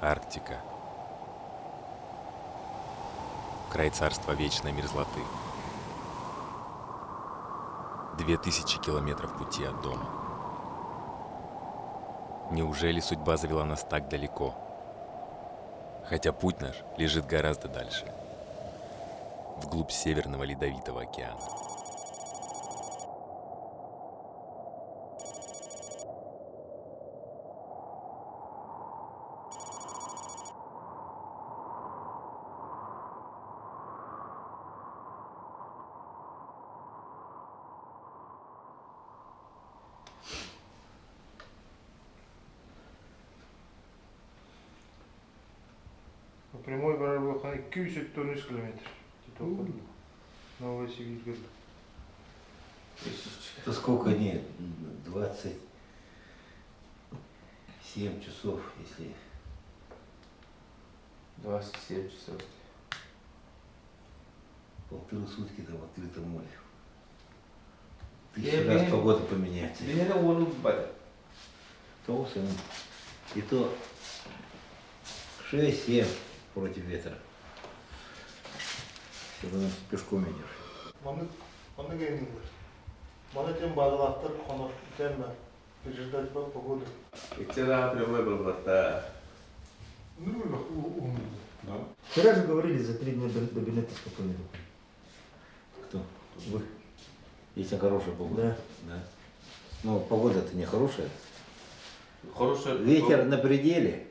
Арктика. Край царства вечной мерзлоты. 2000 километров пути от дома. Неужели судьба завела нас так далеко? Хотя путь наш лежит гораздо дальше. Вглубь Северного Ледовитого океана. По прямой барабахане 213 километров. Новосибирск. Это сколько дней? 27 часов, если... 27 часов. Полторы сутки там в открытом море. Тысячу раз погода поменяется. То и то 6-7 против ветра. Все равно пешком идешь. Маны гейминг. Маны тем базалахтар хонор тем переждать погоду. И вчера прямой был просто. Вчера же говорили за 3 дня до билета спокойно. Кто? Вы. Если хорошая погода. Да. Но погода-то не хорошая. Хороший. Ветер на пределе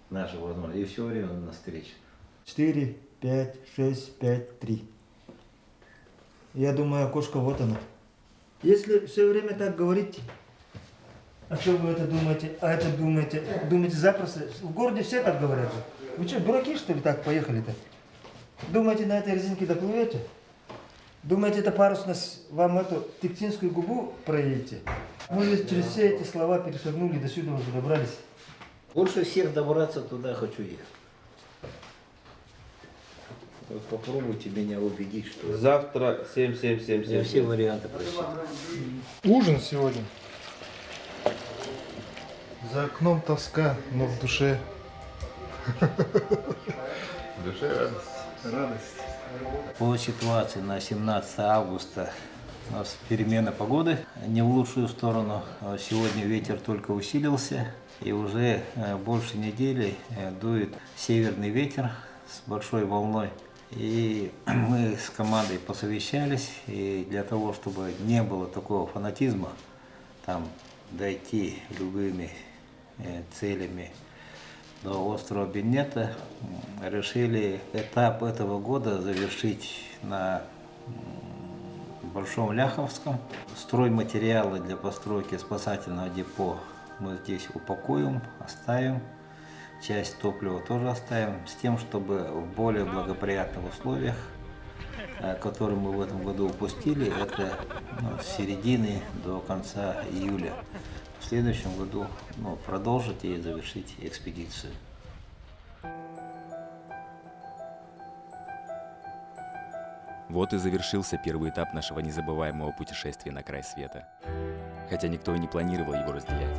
нашего возможности. И все время на встрече. 4, 5, 6, 5, 3. Я думаю, окошко вот оно. Если все время так говорить, а что вы это думаете, а это думаете запросто. В городе все так говорят же. Вы что, дураки, что ли, так поехали-то? Думаете, на этой резинке доплывете? Думаете, это парус вам эту Тектинскую губу проедете? Мы же через все эти слова перешагнули, до сюда уже добрались. Больше всех добраться туда хочу я. Вот попробуйте меня убедить, что Завтра 7. я все варианты просил. Ужин сегодня. За окном тоска, но в душе. В душе радость. По ситуации на 17 августа у нас перемена погоды не в лучшую сторону. Сегодня ветер только усилился и уже больше недели дует северный ветер с большой волной. И мы с командой посовещались, и для того, чтобы не было такого фанатизма, там дойти любыми целями до острова Беннета, решили этап этого года завершить на Большом Ляховском. Стройматериалы для постройки спасательного депо мы здесь упакуем, оставим. Часть топлива тоже оставим, с тем, чтобы в более благоприятных условиях, которые мы в этом году упустили, это с середины до конца июля. В следующем году продолжить и завершить экспедицию. Вот и завершился первый этап нашего незабываемого путешествия на край света. Хотя никто и не планировал его разделять.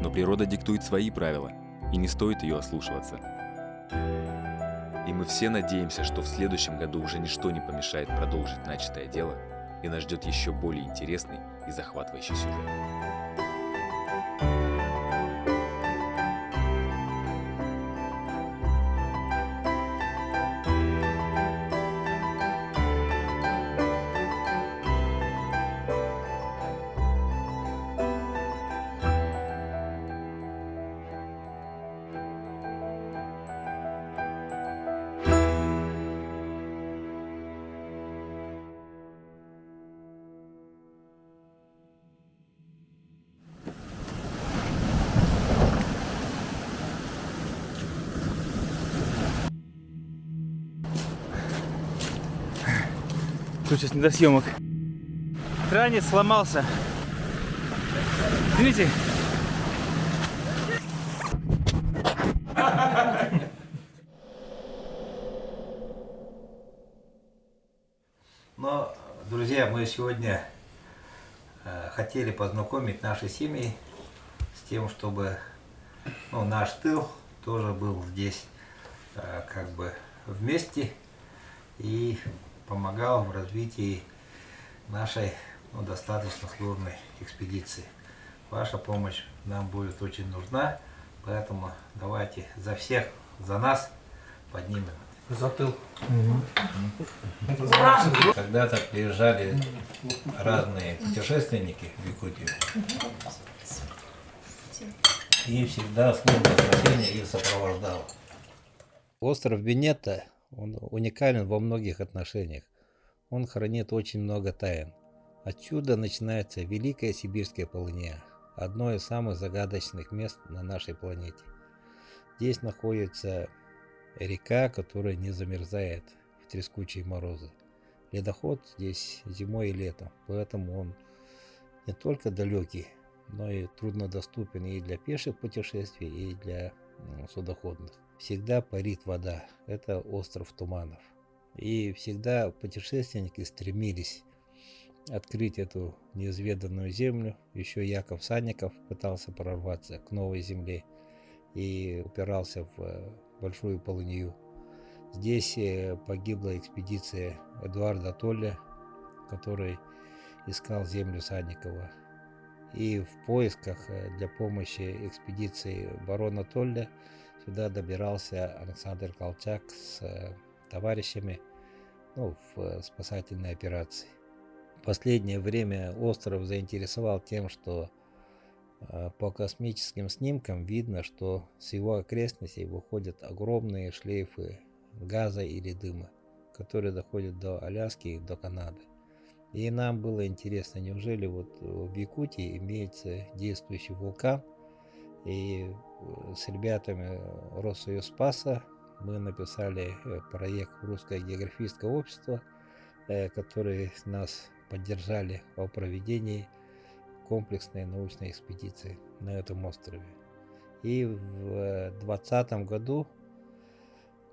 Но природа диктует свои правила, и не стоит ее ослушиваться. И мы все надеемся, что в следующем году уже ничто не помешает продолжить начатое дело, и нас ждет еще более интересный и захватывающий сюжет. Тут сейчас не до съемок. Ранец сломался. Видите? Но, друзья, мы сегодня хотели познакомить наши семьи с тем, чтобы наш тыл тоже был здесь как бы вместе и помогал в развитии нашей достаточно сложной экспедиции. Ваша помощь нам будет очень нужна, поэтому давайте за всех, за нас поднимем. За тыл. Когда-то приезжали разные путешественники в Якутию, и всегда служба спасения их сопровождала. Остров Венето, он уникален во многих отношениях. Он хранит очень много тайн. Отсюда начинается Великая Сибирская полынья, одно из самых загадочных мест на нашей планете. Здесь находится река, которая не замерзает в трескучие морозы. Ледоход здесь зимой и летом, поэтому он не только далекий, но и труднодоступен и для пеших путешествий, и для судоходных. Всегда парит вода. Это остров туманов. И всегда путешественники стремились открыть эту неизведанную землю. Еще Яков Санников пытался прорваться к новой земле и упирался в большую полынью. Здесь погибла экспедиция Эдуарда Толля, который искал землю Санникова. И в поисках для помощи экспедиции барона Толля сюда добирался Александр Колчак с товарищами в спасательной операции. В последнее время остров заинтересовал тем, что по космическим снимкам видно, что с его окрестностей выходят огромные шлейфы газа или дыма, которые доходят до Аляски и до Канады. И нам было интересно, неужели вот в Якутии имеется действующий вулкан. И с ребятами Россоюзспаса мы написали проект в Русское географическое общество, которые нас поддержали о проведении комплексной научной экспедиции на этом острове. И в 2020 году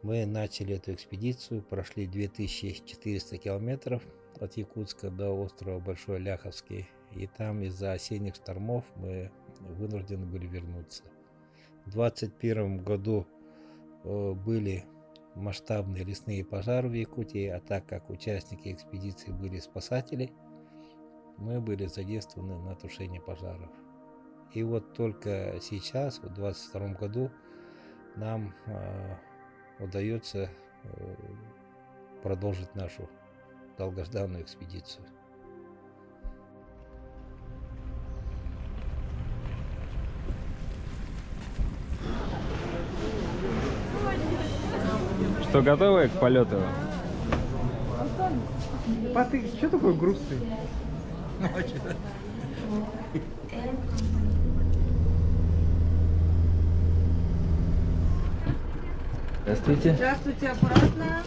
мы начали эту экспедицию, прошли 2400 километров от Якутска до острова Большой Ляховский, и там из-за осенних штормов мы вынуждены были вернуться. В 2021 году были масштабные лесные пожары в Якутии, а так как участники экспедиции были спасатели, мы были задействованы на тушение пожаров. И вот только сейчас, в 2022 году, нам удается продолжить нашу долгожданную экспедицию. Что, готовы к полету? А ты что такой грустный? Здравствуйте. Здравствуйте, аккуратно.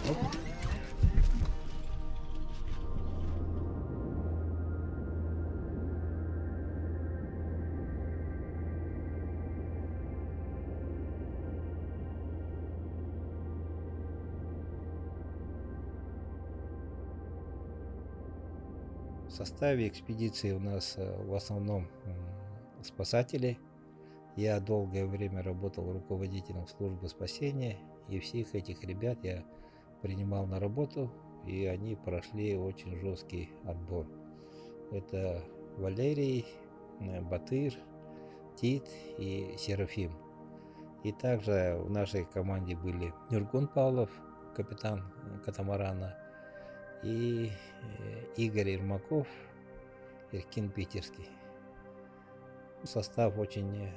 В составе экспедиции у нас в основном спасатели. Я долгое время работал руководителем службы спасения, и всех этих ребят я принимал на работу, и они прошли очень жесткий отбор. Это Валерий, Батыр, Тит и Серафим. И также в нашей команде были Нюргун Павлов, капитан катамарана, и Игорь Ермаков, Иркин Питерский. Состав очень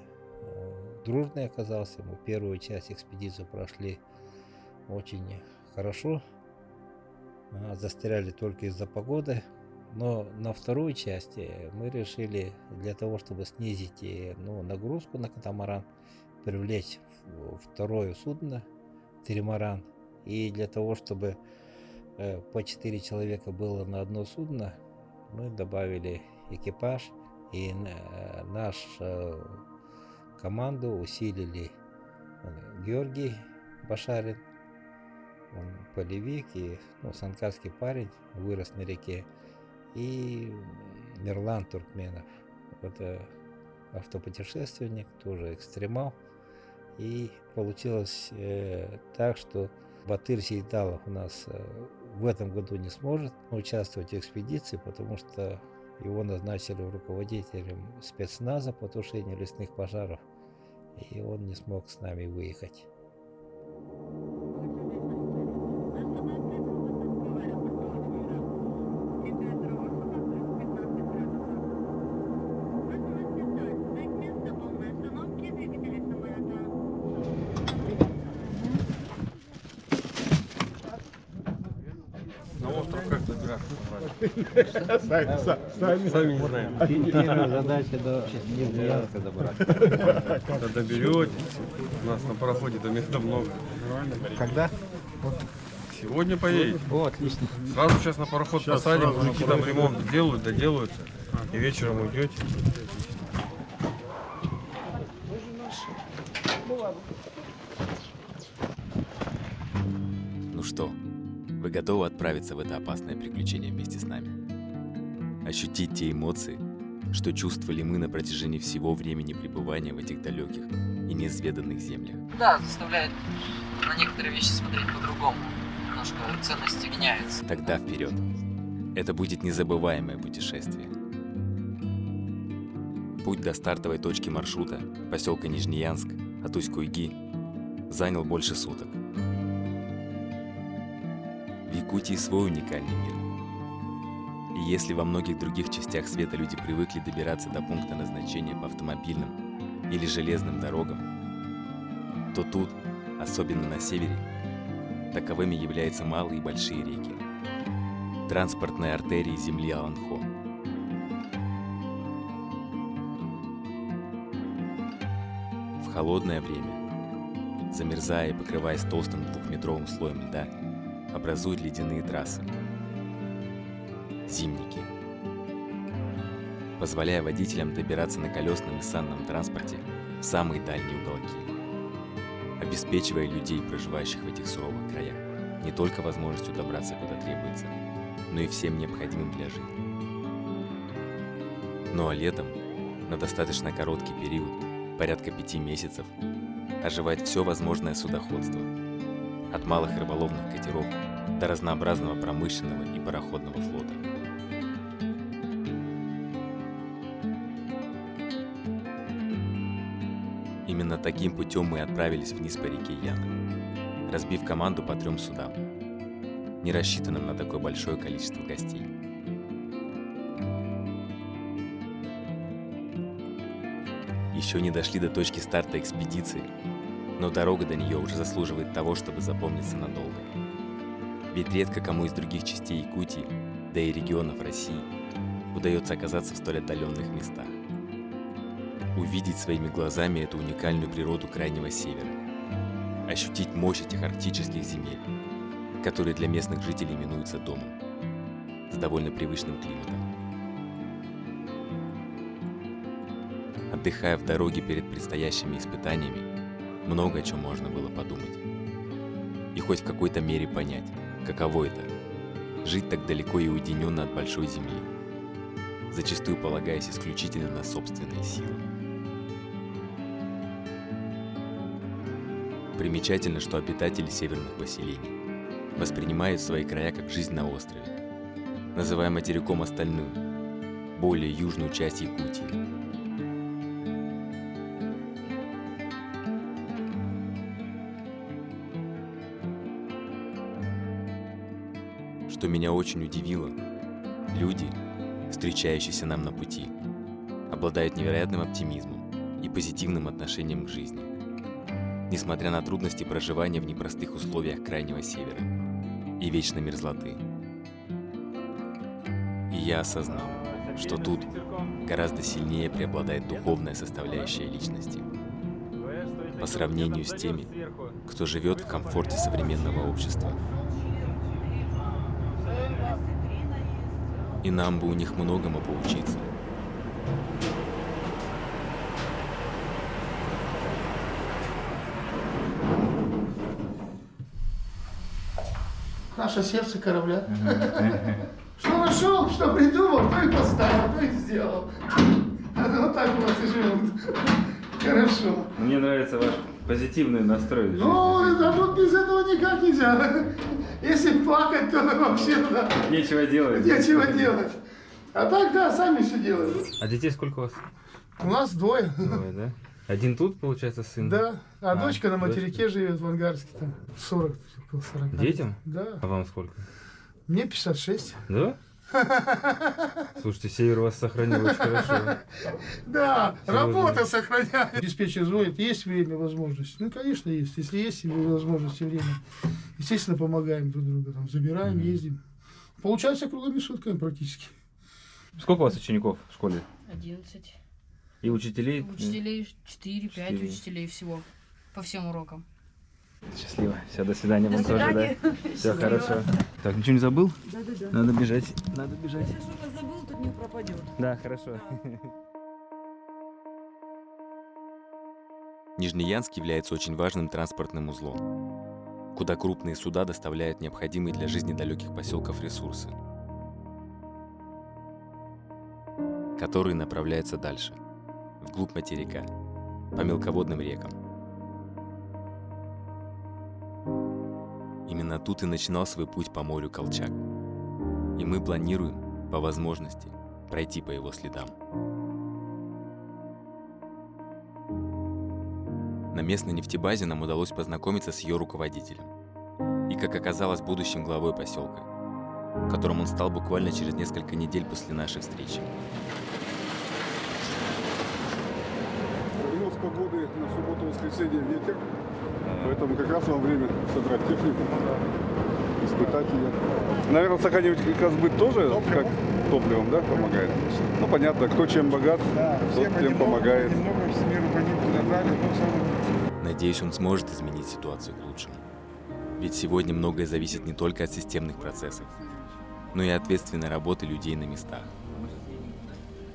дружный оказался. Мы первую часть экспедиции прошли очень хорошо. Застряли только из-за погоды. Но на вторую часть мы решили, для того, чтобы снизить нагрузку на катамаран, привлечь второе судно, тримаран. И для того, чтобы по 4 человека было на одно судно, мы добавили экипаж, и нашу команду усилили Георгий Башарин, он полевик и санкарский парень, вырос на реке, и Мирлан Туркменов. Это автопутешественник, тоже экстремал. И получилось так, что Батыр Сейдалов у нас в этом году не сможет участвовать в экспедиции, потому что его назначили руководителем спецназа по тушению лесных пожаров, и он не смог с нами выехать. Сами не знаем. Первая задача до Нижнеярска добраться. Да доберетесь. У нас на пароходе-то места много. Когда? Сегодня поедете. О, отлично. Сразу сейчас на пароход посадим, мужики там ремонт делают, доделаются. И вечером уйдете. Ну что, вы готовы отправиться в это опасное приключение вместе с нами? Ощутить те эмоции, что чувствовали мы на протяжении всего времени пребывания в этих далеких и неизведанных землях. Да, заставляет на некоторые вещи смотреть по-другому. Немножко ценности меняются. Тогда вперед! Это будет незабываемое путешествие. Путь до стартовой точки маршрута, поселка Нижнеянск, от Усть-Куйги, занял больше суток. В Якутии свой уникальный мир. И если во многих других частях света люди привыкли добираться до пункта назначения по автомобильным или железным дорогам, то тут, особенно на севере, таковыми являются малые и большие реки, транспортные артерии земли Аланхо. В холодное время, замерзая и покрываясь толстым 2-метровым слоем льда, образуют ледяные трассы – зимники, позволяя водителям добираться на колесном и санном транспорте в самые дальние уголки, обеспечивая людей, проживающих в этих суровых краях, не только возможностью добраться куда требуется, но и всем необходимым для жизни. Ну а летом, на достаточно короткий период, порядка 5 месяцев, оживает все возможное судоходство, от малых рыболовных катеров до разнообразного промышленного и пароходного флота. Именно таким путем мы отправились вниз по реке Яна, разбив команду по 3 судам, не рассчитанным на такое большое количество гостей. Еще не дошли до точки старта экспедиции, но дорога до нее уже заслуживает того, чтобы запомниться надолго. Ведь редко кому из других частей Якутии, да и регионов России, удается оказаться в столь отдаленных местах. Увидеть своими глазами эту уникальную природу Крайнего Севера, ощутить мощь этих арктических земель, которые для местных жителей именуются домом, с довольно привычным климатом. Отдыхая в дороге перед предстоящими испытаниями, много о чем можно было подумать. И хоть в какой-то мере понять, каково это – жить так далеко и уединенно от большой земли, зачастую полагаясь исключительно на собственные силы. Примечательно, что обитатели северных поселений воспринимают свои края как жизнь на острове, называя материком остальную, более южную часть Якутии. Что меня очень удивило, люди, встречающиеся нам на пути, обладают невероятным оптимизмом и позитивным отношением к жизни, несмотря на трудности проживания в непростых условиях Крайнего Севера и вечной мерзлоты. И я осознал, что тут гораздо сильнее преобладает духовная составляющая личности, по сравнению с теми, кто живет в комфорте современного общества. И нам бы у них многому поучиться. Наше сердце корабля. Что нашел, что придумал, то и поставил, то и сделал. Вот так у вас и живут. Хорошо. Мне нравится ваш позитивный настрой. Ну, а тут без этого никак нельзя. Если плакать, то вообще да, Нечего делать. нечего делать. А так, да, сами все делаем. А детей сколько у вас? У нас двое. Двое, да? Один тут, получается, сын? Да. А дочка на дочка. материке живет в Ангарске. Там 40, около 40. Детям? Да. А вам сколько? Мне 56. Да? Слушайте, север вас сохранил очень хорошо. Да, Серьезно? работа сохраняет. Диспетчер звонит, есть время, возможность? Ну, конечно, есть. Если есть возможность и время, естественно, помогаем друг другу. Там, забираем, ездим. Получается круглыми сутками практически. Сколько у вас учеников в школе? 11. И учителей? Учителей 4-5 4. учителей всего. По всем урокам. Счастливо. Все, до свидания. Вам тоже, свидания. да? Все хорошо. Так, ничего не забыл? Да-да-да. Надо бежать. Надо бежать. Если что-то забыл, тут не пропадет. Да, хорошо. Нижнеянск является очень важным транспортным узлом, куда крупные суда доставляют необходимые для жизни далеких поселков ресурсы, которые направляются дальше, вглубь материка, по мелководным рекам. Именно тут и начинал свой путь по морю Колчак. И мы планируем, по возможности, пройти по его следам. На местной нефтебазе нам удалось познакомиться с ее руководителем. И, как оказалось, будущим главой поселка, которым он стал буквально через несколько недель после нашей встречи. Прогноз погоды на субботу-воскресенье ветер, поэтому как раз вам время собрать технику, испытать ее. Наверное, сохранить казбыт тоже как топливом, да, помогает? Ну, понятно, кто чем богат, тот тем помогает. Надеюсь, он сможет изменить ситуацию к лучшему. Ведь сегодня многое зависит не только от системных процессов, но и ответственной работы людей на местах.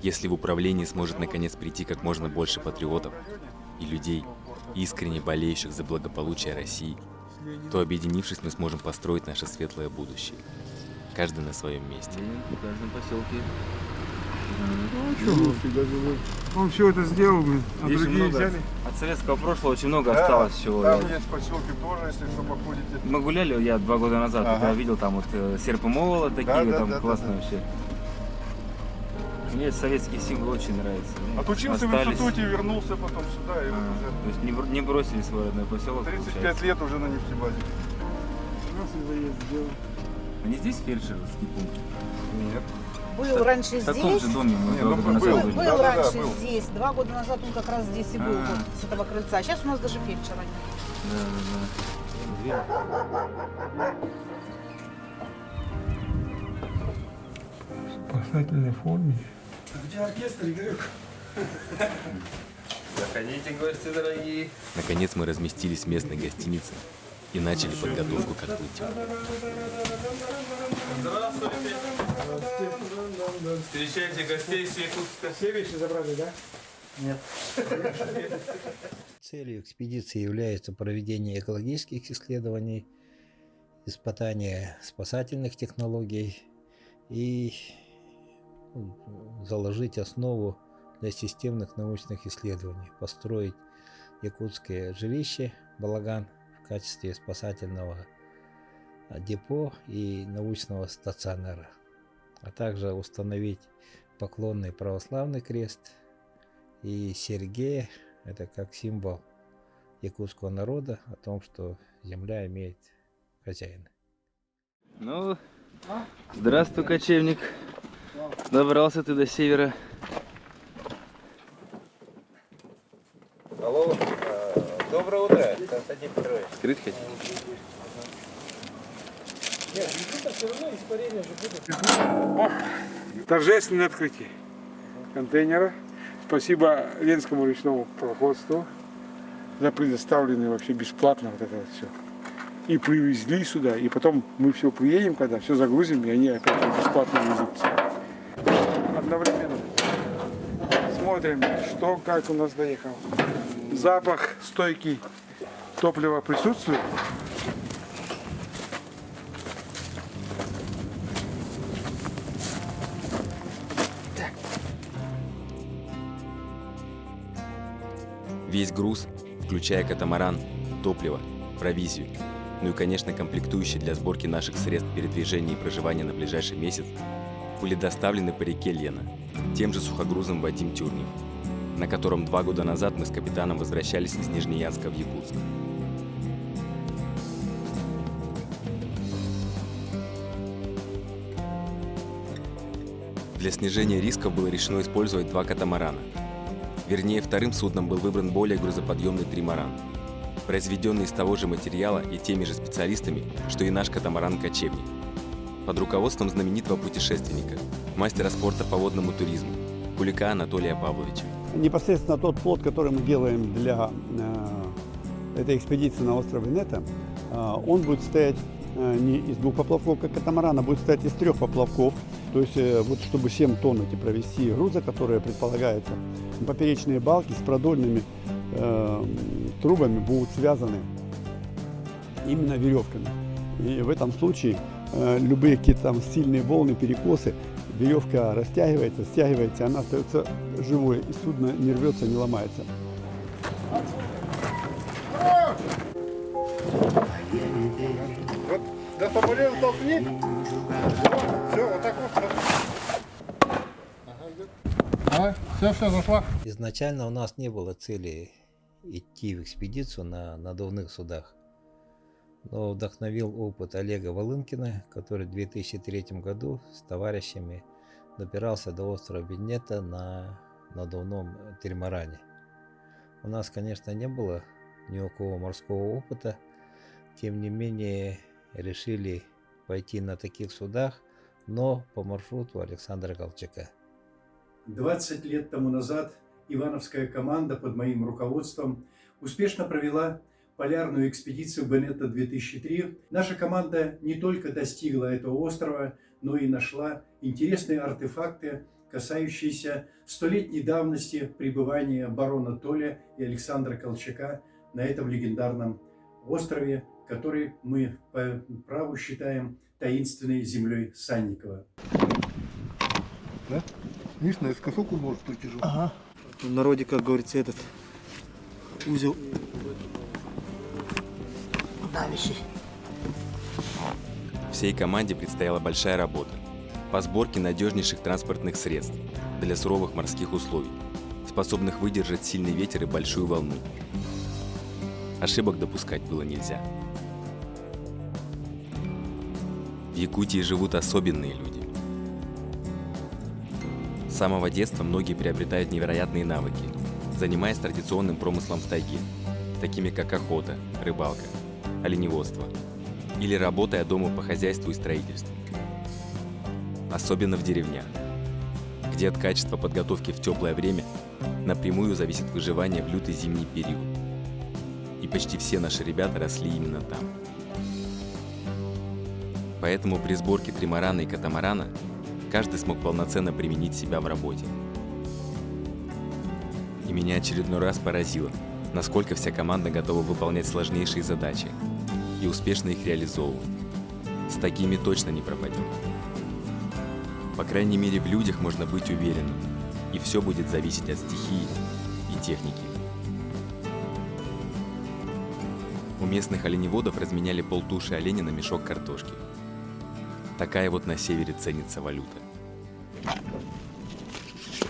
Если в управлении сможет наконец прийти как можно больше патриотов и людей, искренне болеющих за благополучие России, то, объединившись, мы сможем построить наше светлое будущее. Каждый на своем месте. В каждом поселке. Он все это сделал, блин, а Здесь другие много взяли. от советского прошлого очень много осталось всего. Там есть поселки тоже, если что, походите. Мы гуляли, я 2 года назад, Ага. когда видел там вот серп и молот такие, Да, там да, классно да. вообще. Мне советские символы очень нравятся. Ну, Отучился в остались. институте, вернулся потом сюда и вот То есть не бросили свой родной поселок. уже 35 получается. лет уже на нефтебазе. Они здесь фельдшерский пункт? Нет. Был раньше В таком здесь. же доме мы Не, 2 ну, года назад был. были. Был Да-да-да, раньше был. здесь. 2 года назад он как раз здесь и был, А. вот, с этого крыльца. А сейчас у нас даже фельдшера нет. Да. В спасательной форме. Где оркестр, Игорек? Заходите, гости дорогие. Наконец мы разместились в местной гостинице и начали подготовку к отплытию. Здравствуйте. Встречайте гостей с Якутска. Все вещи забрали, да? Нет. Целью экспедиции является проведение экологических исследований, испытание спасательных технологий и заложить основу для системных научных исследований, построить якутское жилище «Балаган» в качестве спасательного депо и научного стационара, а также установить поклонный православный крест и Сергея, это как символ якутского народа о том, что земля имеет хозяина. Ну, здравствуй, кочевник. Добрался ты до севера. Алло, доброе утро, Константин Петрович. Скрыть хотите? Торжественное открытие контейнера. Спасибо Ленскому речному пароходству за предоставленное вообще бесплатно вот это вот все. И привезли сюда, и потом мы все приедем, когда все загрузим, и они опять бесплатно везут. Одновременно смотрим, что, как у нас доехал. Запах стойкий топлива присутствует. Весь груз, включая катамаран, топливо, провизию, ну и, конечно, комплектующие для сборки наших средств передвижения и проживания на ближайший месяц, были доставлены по реке Лена, тем же сухогрузом Вадим Тюрнев, на котором 2 года назад мы с капитаном возвращались из Нижнеянска в Якутск. Для снижения рисков было решено использовать 2 катамарана. Вернее, вторым судном был выбран более грузоподъемный тримаран, произведенный из того же материала и теми же специалистами, что и наш катамаран-кочевник, под руководством знаменитого путешественника, мастера спорта по водному туризму, Кулика Анатолия Павловича. Непосредственно тот плот, который мы делаем для этой экспедиции на остров Венето, он будет стоять не из 2 поплавков, как катамаран, а будет стоять из 3 поплавков. То есть, вот, чтобы 7 тонн эти провести груза, которые предполагается, поперечные балки с продольными трубами будут связаны именно веревками. И в этом случае любые какие-то там сильные волны, перекосы, веревка растягивается, стягивается, она остается живой, и судно не рвется, не ломается. Вот до самолета толкни. Все, вот так вот. Ага, все, зашла. Изначально у нас не было цели идти в экспедицию на надувных судах. Но вдохновил опыт Олега Волынкина, который в 2003 году с товарищами добирался до острова Венето на надувном тримаране. У нас, конечно, не было никакого морского опыта, тем не менее решили пойти на таких судах, но по маршруту Александра Колчака. 20 лет тому назад ивановская команда под моим руководством успешно провела полярную экспедицию Венето-2003. Наша команда не только достигла этого острова, но и нашла интересные артефакты, касающиеся столетней давности пребывания барона Толя и Александра Колчака на этом легендарном острове, который мы по праву считаем таинственной землей Санникова. Да? Видишь, наискосок может притяжу. Ага. В народе, как говорится, этот узел давящий. Всей команде предстояла большая работа по сборке надежнейших транспортных средств для суровых морских условий, способных выдержать сильный ветер и большую волну. Ошибок допускать было нельзя. В Якутии живут особенные люди. С самого детства многие приобретают невероятные навыки, занимаясь традиционным промыслом в тайге, такими как охота, рыбалка, оленеводство или работая дома по хозяйству и строительству. Особенно в деревнях, где от качества подготовки в теплое время напрямую зависит выживание в лютый зимний период. И почти все наши ребята росли именно там. Поэтому при сборке тримарана и катамарана каждый смог полноценно применить себя в работе. И меня очередной раз поразило, насколько вся команда готова выполнять сложнейшие задачи и успешно их реализовывать. С такими точно не пропадем. По крайней мере, в людях можно быть уверенным, и все будет зависеть от стихии и техники. У местных оленеводов разменяли полтуши оленя на мешок картошки. Такая вот на севере ценится валюта.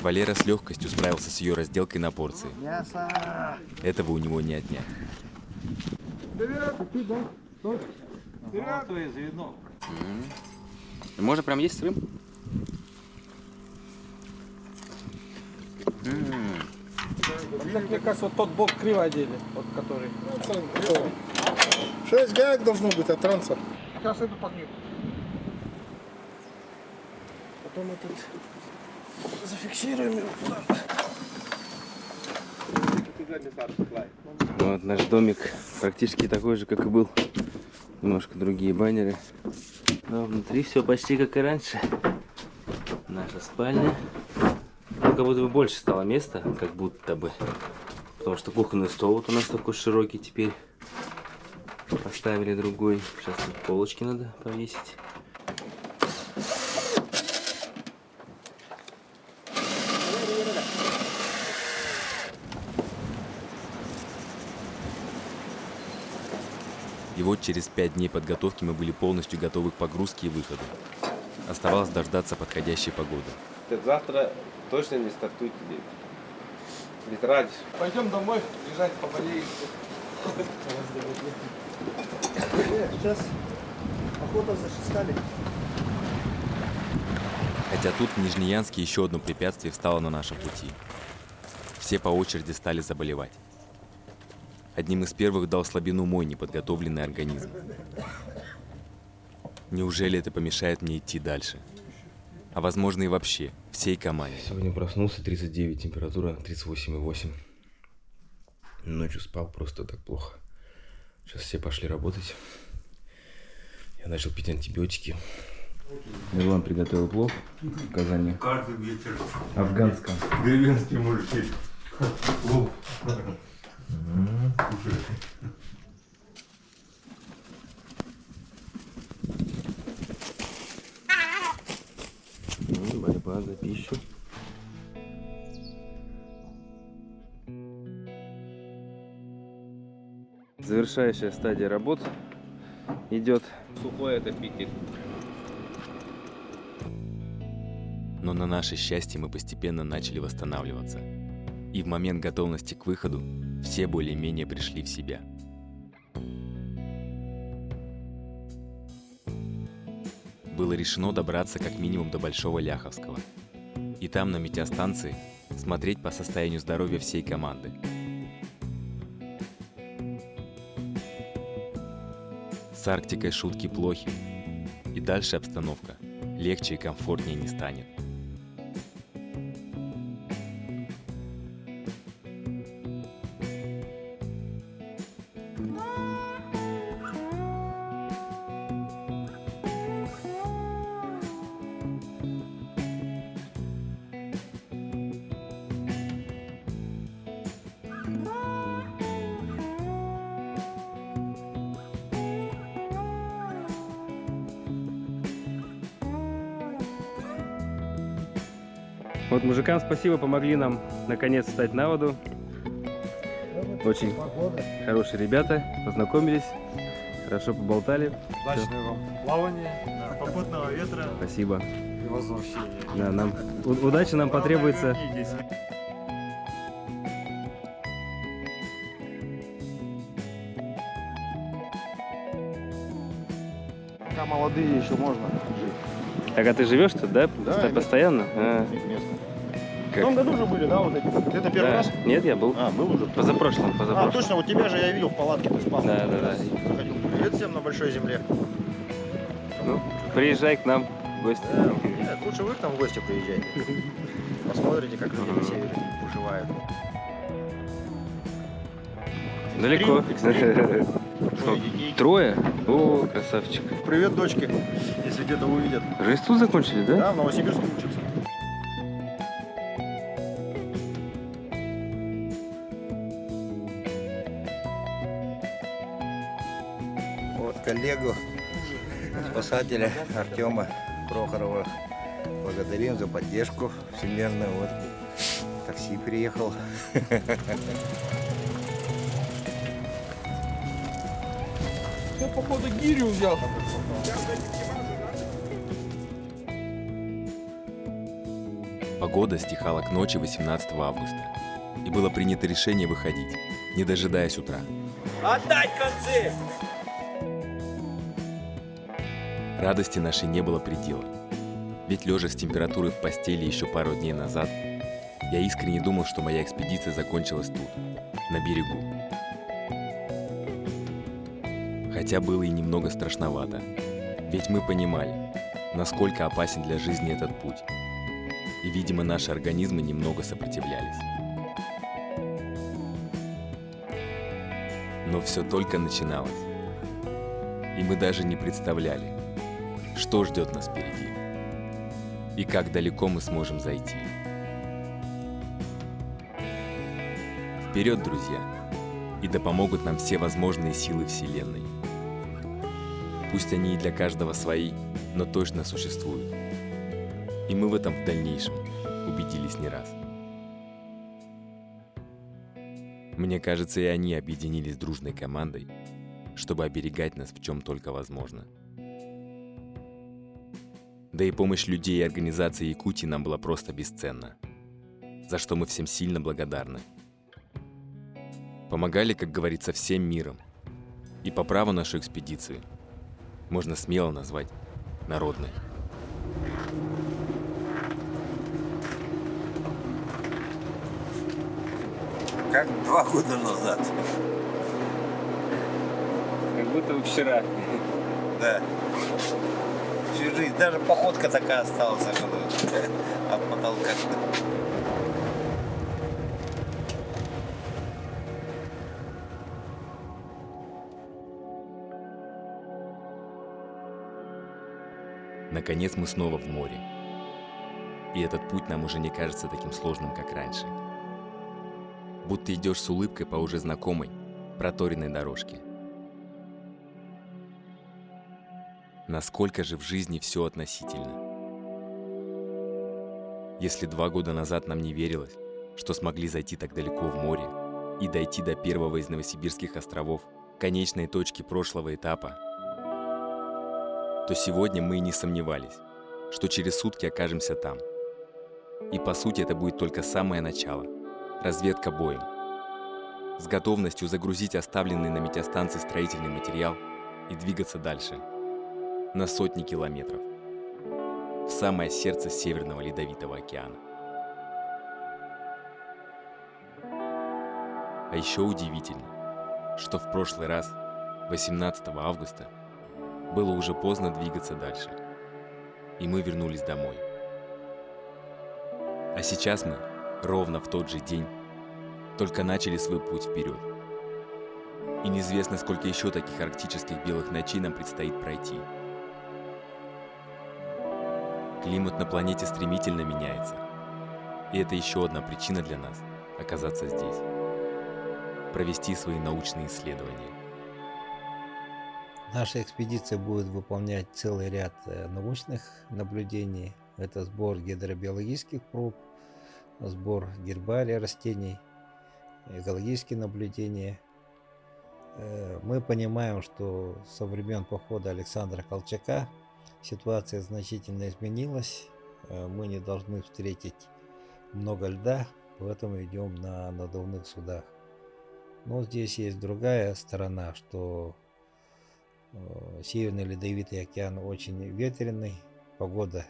Валера с легкостью справился с ее разделкой на порции. Этого у него не отнять. Можно прям есть сырым? Мне кажется, вот тот бок криво одели, вот который. 6 гаек должно быть от транса. Сейчас это погнет. Потом этот зафиксируем его. Вот наш домик практически такой же, как и был. Немножко другие баннеры. Но внутри все почти как и раньше. Наша спальня. Ну, как будто бы больше стало места, как будто бы. Потому что кухонный стол вот у нас такой широкий теперь. Поставили другой. Сейчас тут полочки надо повесить. И вот через 5 дней подготовки мы были полностью готовы к погрузке и выходу. Оставалось дождаться подходящей погоды. Завтра точно не стартуйте. Ведь ради. Пойдем домой, лежать поболеем. Сейчас охота зашестали. Хотя тут в Нижнеянске еще одно препятствие встало на нашем пути. Все по очереди стали заболевать. Одним из первых дал слабину мой неподготовленный организм. Неужели это помешает мне идти дальше? А возможно и вообще, всей команде. Сегодня проснулся, 39, температура 38,8. Ночью спал просто так плохо. Сейчас все пошли работать. Я начал пить антибиотики. Милан приготовил плов в Казани. Каждый вечер. Афганском. Деревенский мужик. Плов. Борьба за пищу. Завершающая стадия работ идет. Сухой это пикет. Но на наше счастье мы постепенно начали восстанавливаться. И в момент готовности к выходу все более-менее пришли в себя. Было решено добраться как минимум до Большого Ляховского. И там, на метеостанции, смотреть по состоянию здоровья всей команды. С Арктикой шутки плохи. И дальше обстановка легче и комфортнее не станет. Вот мужикам спасибо, помогли нам наконец встать на воду. Очень хорошие ребята, познакомились, хорошо поболтали. Удачного вам плавания, попутного ветра. Спасибо. И возвращения. Да, нам удачи нам потребуется. Пока молодые еще можно жить. Так, а ты живешь тут, да? Да, Постоянно? Место. В Как? том году же были, да, вот эти? Это первый Да. раз? Нет, я был. А, был уже? Позапрошлым. А, точно, вот тебя же я видел в палатке, ты спал. Да. Заходил. Привет всем на большой земле. Ну, приезжай к нам в гости. Нет, лучше вы к нам в гости приезжайте. Посмотрите, как люди на севере уживают. Далеко. Трое? О, красавчик. Привет, дочки, если где-то увидят. Жизнь тут закончили, да? Да, в Новосибирске учатся. Вот коллегу, спасателя Артема Прохорова. Благодарим за поддержку всемирную. Вот такси приехал. Я, походу, гирю взял. Погода стихала к ночи 18 августа. И было принято решение выходить, не дожидаясь утра. Отдать концы! Радости нашей не было предела. Ведь лежа с температурой в постели еще пару дней назад, я искренне думал, что моя экспедиция закончилась тут, на берегу. Хотя было и немного страшновато, ведь мы понимали, насколько опасен для жизни этот путь. И, видимо, наши организмы немного сопротивлялись. Но все только начиналось. И мы даже не представляли, что ждет нас впереди. И как далеко мы сможем зайти. Вперед, друзья! И да помогут нам все возможные силы Вселенной. Пусть они и для каждого свои, но точно существуют. И мы в этом в дальнейшем убедились не раз. Мне кажется, и они объединились дружной командой чтобы оберегать нас в чем только возможно. Да и помощь людей и организации Якутии нам была просто бесценна, за что мы всем сильно благодарны. Помогали, как говорится, всем миром. И по праву нашу экспедицию можно смело назвать народной. Как 2 года назад. Как будто бы вчера. Да. Всю жизнь. Даже походка такая осталась от потолка. Наконец мы снова в море. И этот путь нам уже не кажется таким сложным, как раньше. Будто идешь с улыбкой по уже знакомой, проторенной дорожке. Насколько же в жизни все относительно. Если 2 года назад нам не верилось, что смогли зайти так далеко в море и дойти до первого из Новосибирских островов, конечной точки прошлого этапа, то сегодня мы и не сомневались, что через сутки окажемся там. И по сути это будет только самое начало, разведка боем, с готовностью загрузить оставленный на метеостанции строительный материал и двигаться дальше, на сотни километров, в самое сердце Северного Ледовитого океана. А еще удивительно, что в прошлый раз, 18 августа, было уже поздно двигаться дальше, и мы вернулись домой. А сейчас мы, ровно в тот же день, только начали свой путь вперед. И неизвестно, сколько еще таких арктических белых ночей нам предстоит пройти. Климат на планете стремительно меняется, и это еще одна причина для нас оказаться здесь, провести свои научные исследования. Наша экспедиция будет выполнять целый ряд научных наблюдений. Это сбор гидробиологических проб, сбор гербария растений, экологические наблюдения. Мы понимаем, что со времен похода Александра Колчака ситуация значительно изменилась. Мы не должны встретить много льда, поэтому идем на надувных судах. Но здесь есть другая сторона, что Северный Ледовитый океан очень ветреный, погода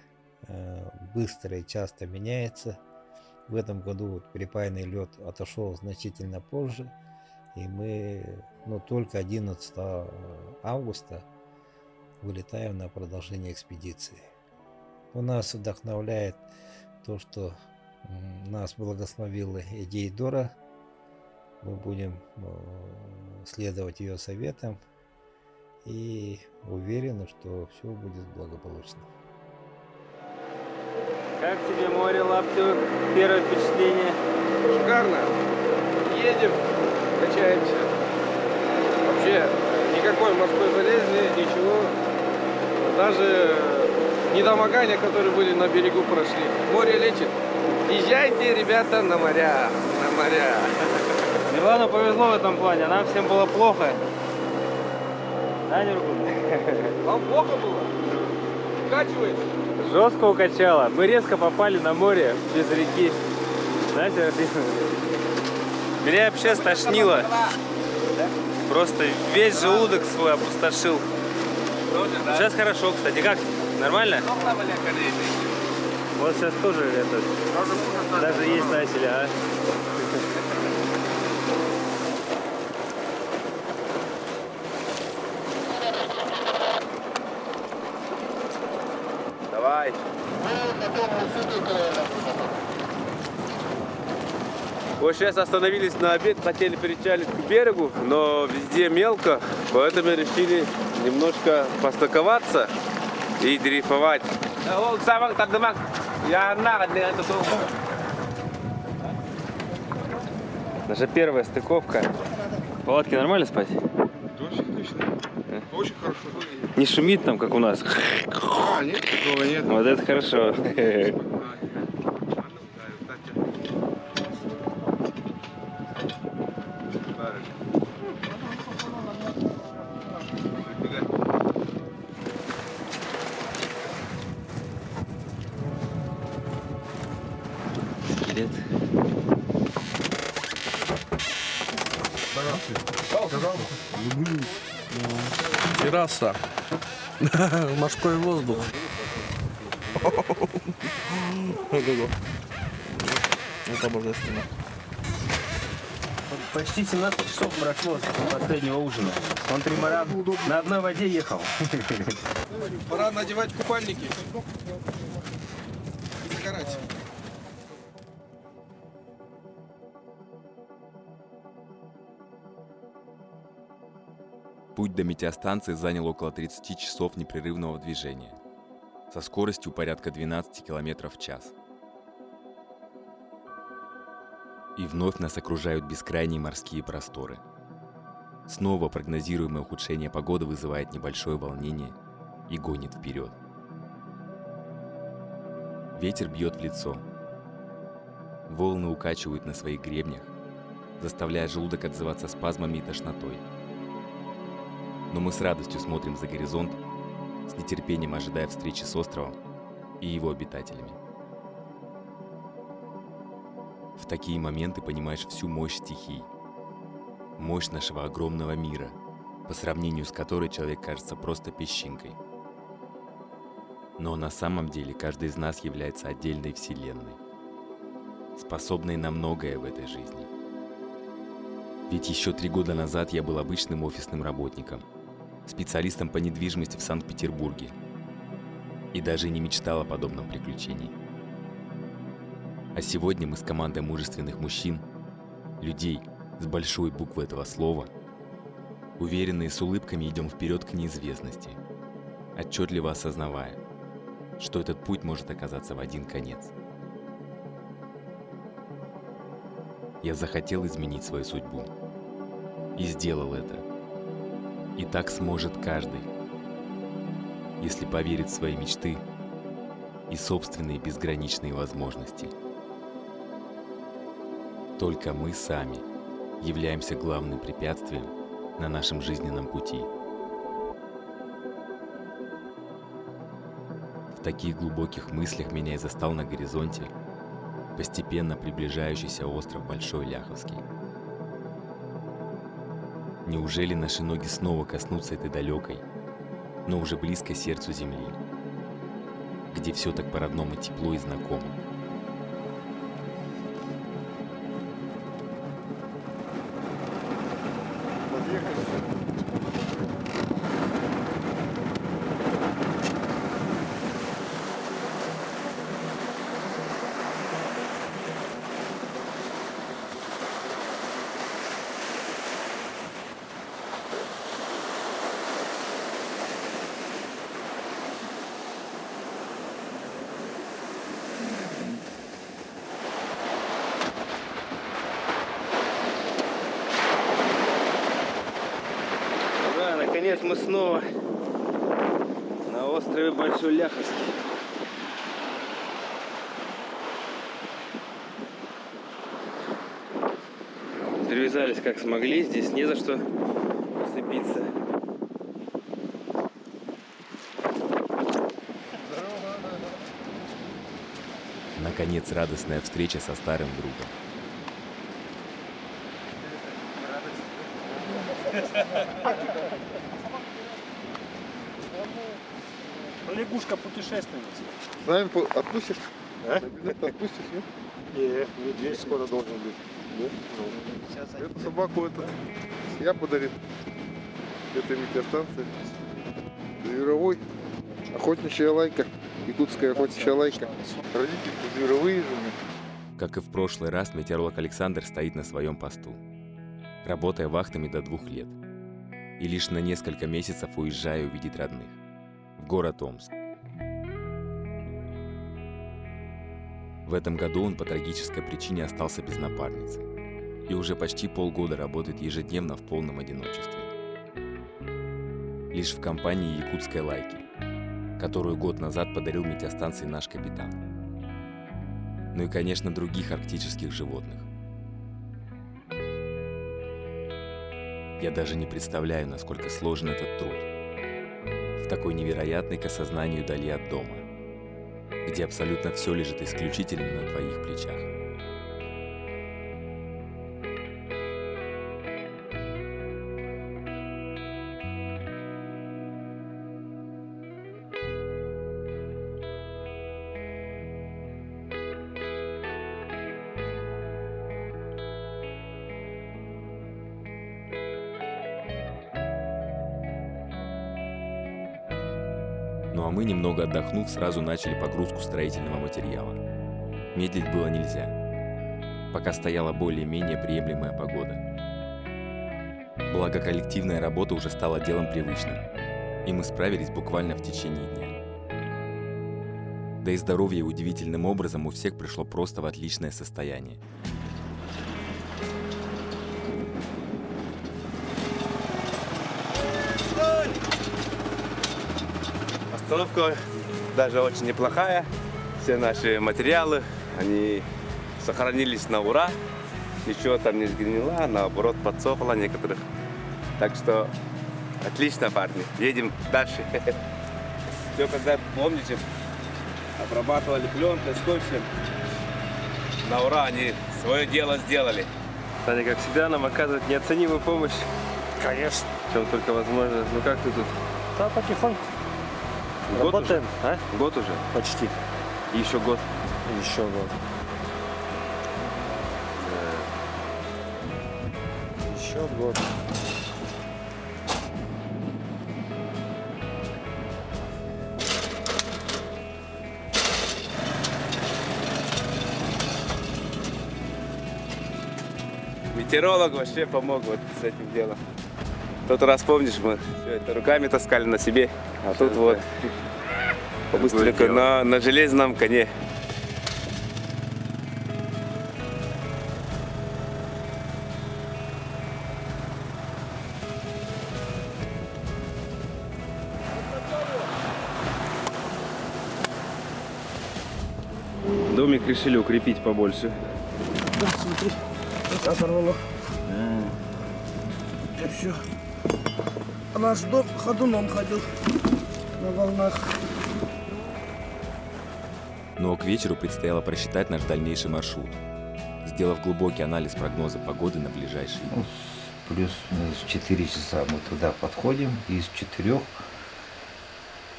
быстро и часто меняется. В этом году припаянный лед отошел значительно позже, и мы только 11 августа вылетаем на продолжение экспедиции. У нас вдохновляет то, что нас благословила Эдейдора. Мы будем следовать ее советам и уверены, что все будет благополучно. Как тебе море, Лаптев? Первое впечатление? Шикарно. Едем, качаемся. Вообще никакой морской болезни, ничего. Даже недомогания, которые были на берегу, прошли. Море лечит. Езжайте, ребята, на моря. На моря. Милану повезло в этом плане, нам всем было плохо. Да, Нюргул? Вам плохо было? Укачивает? Жестко укачало. Мы резко попали на море без реки. Знаете, меня вообще стошнило. Просто весь желудок свой опустошил. Сейчас хорошо, кстати. Как? Нормально? Вот сейчас тоже даже есть начали, а? Давай. Вот сейчас остановились на обед, хотели перечалить к берегу, но везде мелко, поэтому решили немножко постыковаться и дрейфовать. Наша первая стыковка. В палатке нормально спать? Да, отлично. Очень хорошо. Не шумит там, как у нас? Нет, такого нет. Вот это хорошо. терраса, морской воздух. Это божественно. Почти 17 часов прошло с последнего ужина. Он тримаран на одной воде ехал. Пора надевать купальники. Загорать. Путь до метеостанции занял около 30 часов непрерывного движения, со скоростью порядка 12 км в час. И вновь нас окружают бескрайние морские просторы. Снова прогнозируемое ухудшение погоды вызывает небольшое волнение и гонит вперед. Ветер бьет в лицо. Волны укачивают на своих гребнях, заставляя желудок отзываться спазмами и тошнотой. Но мы с радостью смотрим за горизонт, с нетерпением ожидая встречи с островом и его обитателями. В такие моменты понимаешь всю мощь стихий, мощь нашего огромного мира, по сравнению с которой человек кажется просто песчинкой. Но на самом деле каждый из нас является отдельной вселенной, способной на многое в этой жизни. Ведь еще 3 года назад я был обычным офисным работником, специалистом по недвижимости в Санкт-Петербурге, и даже не мечтал о подобном приключении. А сегодня мы с командой мужественных мужчин, людей с большой буквы этого слова, уверенные с улыбками идем вперед к неизвестности, отчетливо осознавая, что этот путь может оказаться в один конец. Я захотел изменить свою судьбу и сделал это. И так сможет каждый, если поверит в свои мечты и собственные безграничные возможности. Только мы сами являемся главным препятствием на нашем жизненном пути. В таких глубоких мыслях меня и застал на горизонте постепенно приближающийся остров Большой Ляховский. Неужели наши ноги снова коснутся этой далекой, но уже близкой сердцу земли, где все так по-родному тепло и знакомо? Наконец мы снова на острове Большой Ляховский. Привязались как смогли, здесь не за что зацепиться. Наконец, радостная встреча со старым другом. Лягушка-путешественница. С нами отпустишь? А? Отпустишь, нет? Нет, медведь скоро должен быть. Да? Эту собаку я подарил этой метеостанции. Зверовой. Охотничья лайка. Якутская охотничья лайка. Родители зверовые же. Как и в прошлый раз, метеоролог Александр стоит на своем посту, работая вахтами до 2 лет. И лишь на несколько месяцев уезжая увидеть родных. В город Омск. В этом году он по трагической причине остался без напарницы и уже почти полгода работает ежедневно в полном одиночестве. Лишь в компании якутской лайки, которую год назад подарил метеостанции наш капитан. Ну и, конечно, других арктических животных. Я даже не представляю, насколько сложен этот труд. В такой невероятной к осознанию дали от дома, где абсолютно все лежит исключительно на твоих плечах. Ну а мы, немного отдохнув, сразу начали погрузку строительного материала. Медлить было нельзя, пока стояла более-менее приемлемая погода. Благо, коллективная работа уже стала делом привычным, и мы справились буквально в течение дня. Да и здоровье удивительным образом у всех пришло просто в отличное состояние. Остановка даже очень неплохая. Все наши материалы, они сохранились на ура. Ничего там не сгнило, наоборот, подсохло некоторых. Так что отлично, парни. Едем дальше. Все, когда, помните, обрабатывали пленкой, скотчем. На ура, они свое дело сделали. Таня, как всегда, нам оказывает неоценимую помощь. Конечно. В чем только возможно. Ну как ты тут? Да, потихоньку. Год Работаем, уже? Год уже? Почти. И еще год. Еще год. Еще год. Метеоролог вообще помог вот с этим делом. В тот раз, помнишь, мы все это руками таскали на себе, а тут вот быстренько на железном коне. Домик решили укрепить побольше. Да, смотри, это оторвало. И все. А наш дом ходуном ходил на волнах. Но к вечеру предстояло просчитать наш дальнейший маршрут, сделав глубокий анализ прогноза погоды на ближайшие дни. Плюс-минус 4 часа мы туда подходим, и из 4,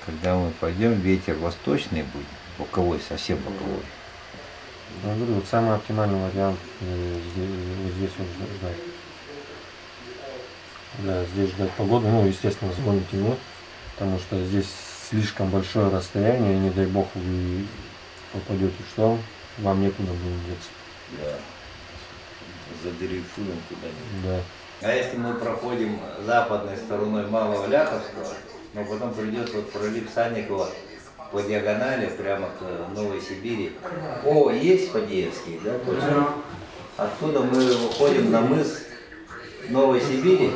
когда мы пойдем, ветер восточный будет, боковой, совсем боковой. Я говорю, вот самый оптимальный вариант здесь вот ждать. Да, здесь ждать погоду, ну, естественно, звоните мне, потому что здесь слишком большое расстояние, и не дай бог вы попадете в шторм, вам некуда будет деться. Да, задрейфуем куда-нибудь. Да. А если мы проходим западной стороной Малого Ляховского, но потом придет вот пролив Санникова по диагонали прямо к Новой Сибири. О, есть Фадеевский, да? Точно. Оттуда мы выходим на мыс Новой Сибири.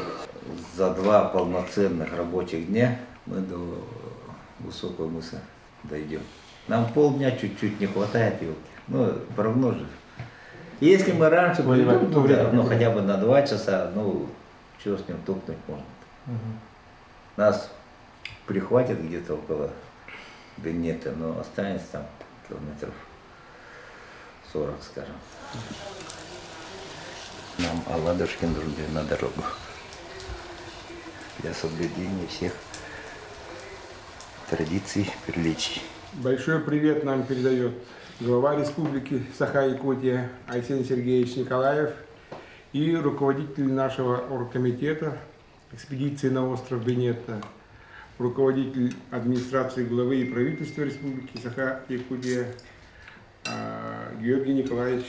За 2 полноценных рабочих дня мы до Высокого мыса дойдем. Нам полдня чуть-чуть не хватает, елки. Ну, прогноз же. Если мы раньше придем туда, ну хотя бы на 2 часа, ну, что с ним топнуть можно. Нас прихватит где-то около Беннета, но останется там километров 40, скажем. Нам оладушки нужны на дорогу для соблюдения всех традиций, приличий. Большой привет нам передает глава республики Саха-Якутия Арсений Сергеевич Николаев и руководитель нашего оргкомитета экспедиции на остров Беннета, руководитель администрации главы и правительства республики Саха-Якутия Георгий Николаевич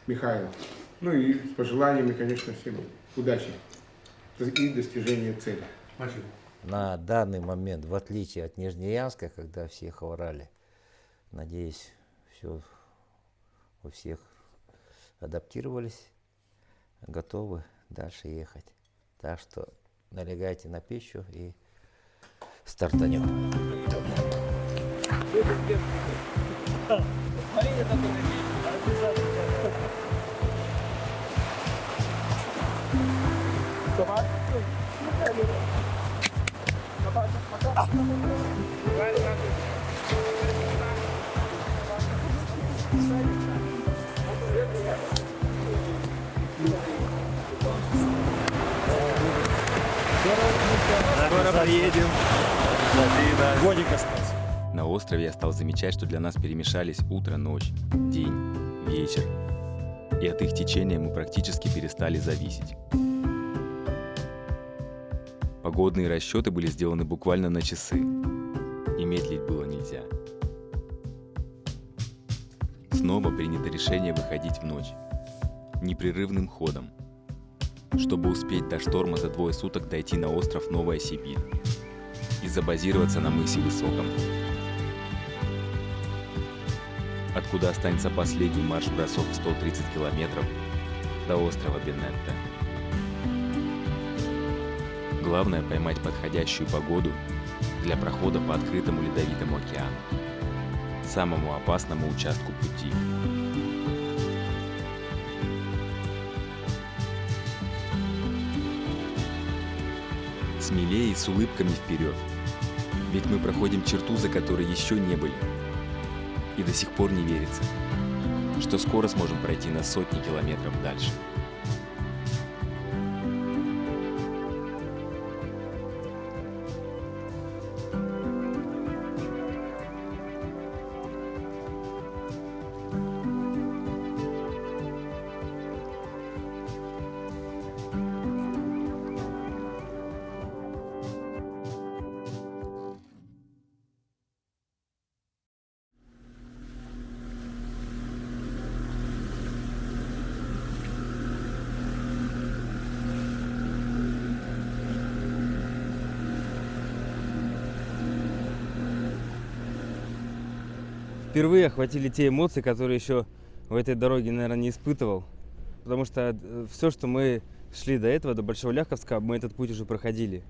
Михайлов. Ну и с пожеланиями, конечно, всем удачи и достижения цели. Спасибо. На данный момент, в отличие от Нижнеянска, когда все хворали, надеюсь, все у всех адаптировались, готовы дальше ехать. Так что налегайте на пищу и стартанем. Скоро поедем. Годик остался. На острове я стал замечать, что для нас перемешались утро-ночь, день, вечер. И от их течения мы практически перестали зависеть. Погодные расчеты были сделаны буквально на часы. И медлить было нельзя. Снова принято решение выходить в ночь, непрерывным ходом, чтобы успеть до шторма за 2 суток дойти на остров Новая Сибирь и забазироваться на мысе Высоком, откуда останется последний марш-бросок в 130 километров до острова Бенетта. Главное — поймать подходящую погоду для прохода по открытому ледовитому океану, самому опасному участку пути. Смелее и с улыбками вперед, ведь мы проходим черту, за которой еще не были. И до сих пор не верится, что скоро сможем пройти на сотни километров дальше. Впервые охватили те эмоции, которые еще в этой дороге, наверное, не испытывал. Потому что все, что мы шли до этого, до Большого Ляховска, мы этот путь уже проходили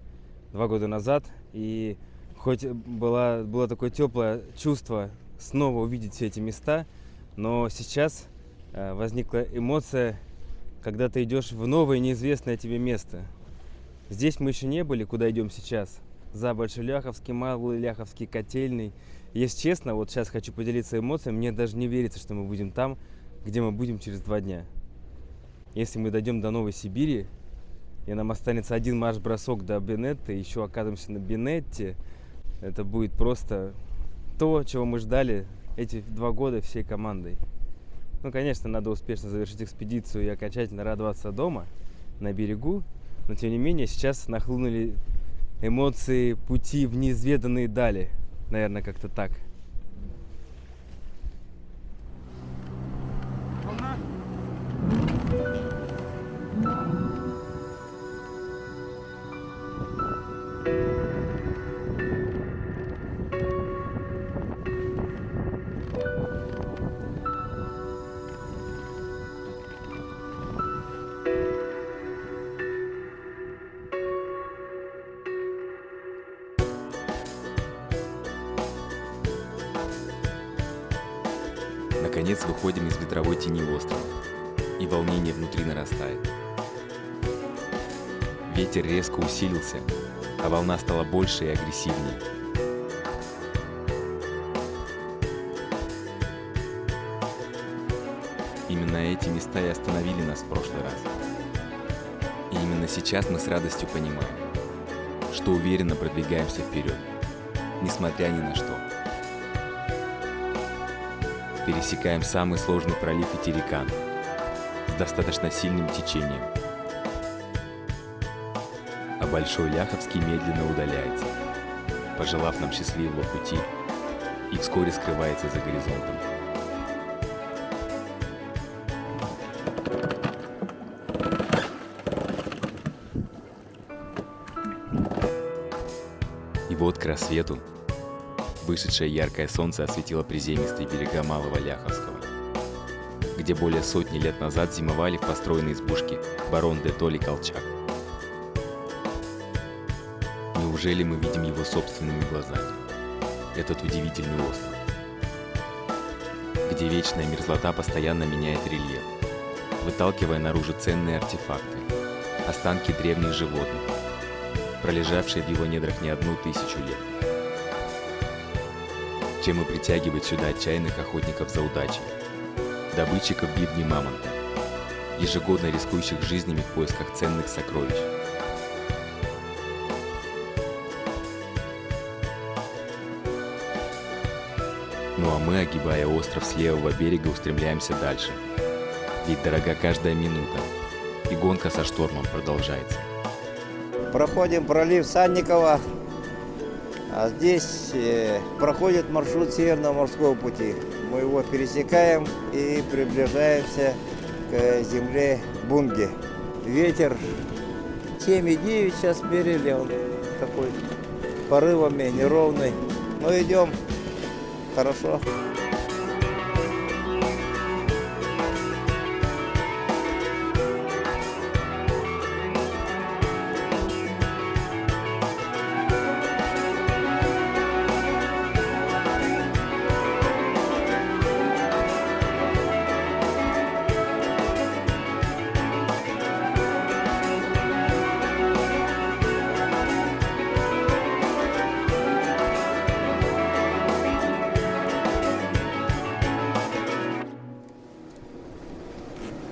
2 года назад. И хоть было такое теплое чувство снова увидеть все эти места, но сейчас возникла эмоция, когда ты идешь в новое неизвестное тебе место. Здесь мы еще не были, куда идем сейчас. За Большеляховский, Малый Ляховский, Котельный. Если честно, вот сейчас хочу поделиться эмоциями, мне даже не верится, что мы будем там, где мы будем через 2 дня. Если мы дойдем до Новой Сибири, и нам останется 1 марш-бросок до Бенетта, и еще окажемся на Бенетте, это будет просто то, чего мы ждали эти 2 года всей командой. Ну, конечно, надо успешно завершить экспедицию и окончательно радоваться дома, на берегу, но тем не менее сейчас нахлынули эмоции пути в неизведанные дали. Наверное, как-то так. Наконец выходим из ветровой тени острова, и волнение внутри нарастает. Ветер резко усилился, а волна стала больше и агрессивнее. Именно эти места и остановили нас в прошлый раз. И именно сейчас мы с радостью понимаем, что уверенно продвигаемся вперед, несмотря ни на что. Пересекаем самый сложный пролив Итерикан с достаточно сильным течением. А Большой Ляховский медленно удаляется, пожелав нам счастливого пути, и вскоре скрывается за горизонтом. И вот к рассвету вышедшее яркое солнце осветило приземистые берега Малого Ляховского, где более 100 лет назад зимовали в построенной избушке барон де Толь и Колчак. Неужели мы видим его собственными глазами, этот удивительный остров, где вечная мерзлота постоянно меняет рельеф, выталкивая наружу ценные артефакты, останки древних животных, пролежавшие в его недрах не 1000 лет. Чем и притягивает сюда отчаянных охотников за удачей, добытчиков бивни мамонта, ежегодно рискующих жизнями в поисках ценных сокровищ. Ну а мы, огибая остров с левого берега, устремляемся дальше. Ведь дорога каждая минута, и гонка со штормом продолжается. Проходим пролив Санникова. А здесь проходит маршрут Северного морского пути. Мы его пересекаем и приближаемся к земле Бунге. Ветер 7,9 сейчас мерили, он такой порывами, неровный. Но идем хорошо.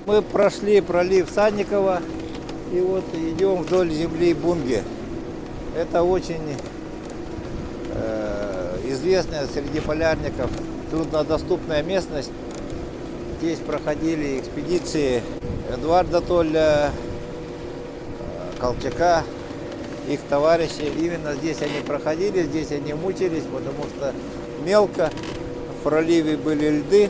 Мы прошли пролив Санникова и вот идем вдоль земли Бунге. Это очень известная среди полярников труднодоступная местность. Здесь проходили экспедиции Эдуарда Толля, Колчака, их товарищи. Именно здесь они проходили, здесь они мучились, потому что мелко, в проливе были льды.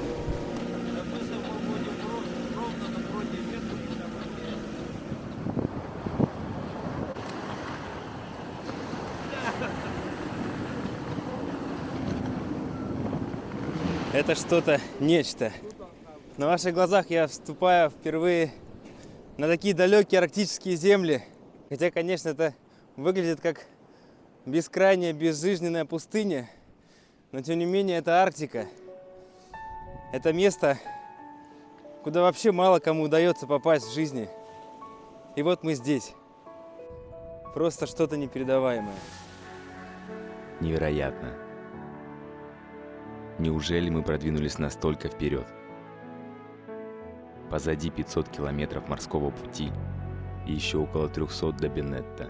Это что-то, нечто. На ваших глазах я вступаю впервые на такие далекие арктические земли. Хотя, конечно, это выглядит как бескрайняя, безжизненная пустыня. Но, тем не менее, это Арктика. Это место, куда вообще мало кому удается попасть в жизни. И вот мы здесь. Просто что-то непередаваемое. Невероятно. Неужели мы продвинулись настолько вперед? Позади 500 километров морского пути и еще около 300 до Бенетта.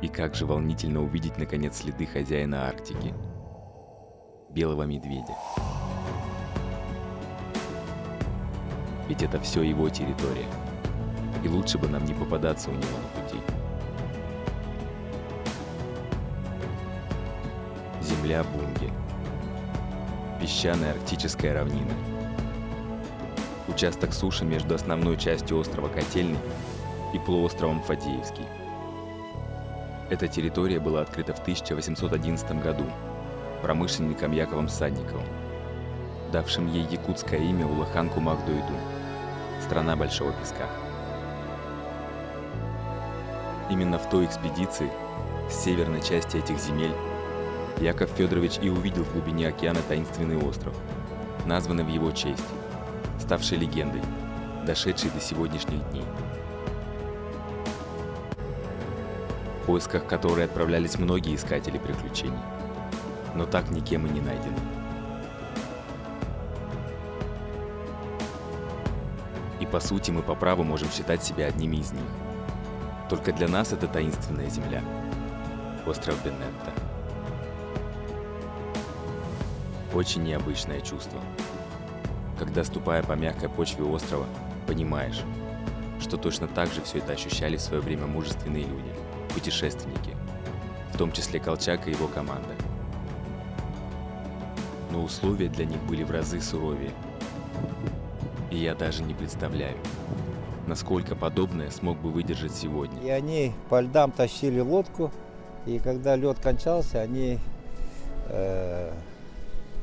И как же волнительно увидеть наконец следы хозяина Арктики, белого медведя. Ведь это все его территория, и лучше бы нам не попадаться у него на пути. Земля Бунге. Песчаная арктическая равнина. Участок суши между основной частью острова Котельный и полуостровом Фадеевский. Эта территория была открыта в 1811 году промышленником Яковом Санниковым, давшим ей якутское имя Улахан Кумах-Дойду, страна большого песка. Именно в той экспедиции с северной части этих земель Яков Федорович и увидел в глубине океана таинственный остров, названный в его честь, ставший легендой, дошедшей до сегодняшних дней. В поисках которой отправлялись многие искатели приключений, но так никем и не найдены. И по сути мы по праву можем считать себя одними из них. Только для нас это таинственная земля, остров Бенетта. Очень необычное чувство, когда, ступая по мягкой почве острова, понимаешь, что точно так же все это ощущали в свое время мужественные люди, путешественники, в том числе Колчак и его команда. Но условия для них были в разы суровее. И я даже не представляю, насколько подобное смог бы выдержать сегодня. И они по льдам тащили лодку, и когда лед кончался, они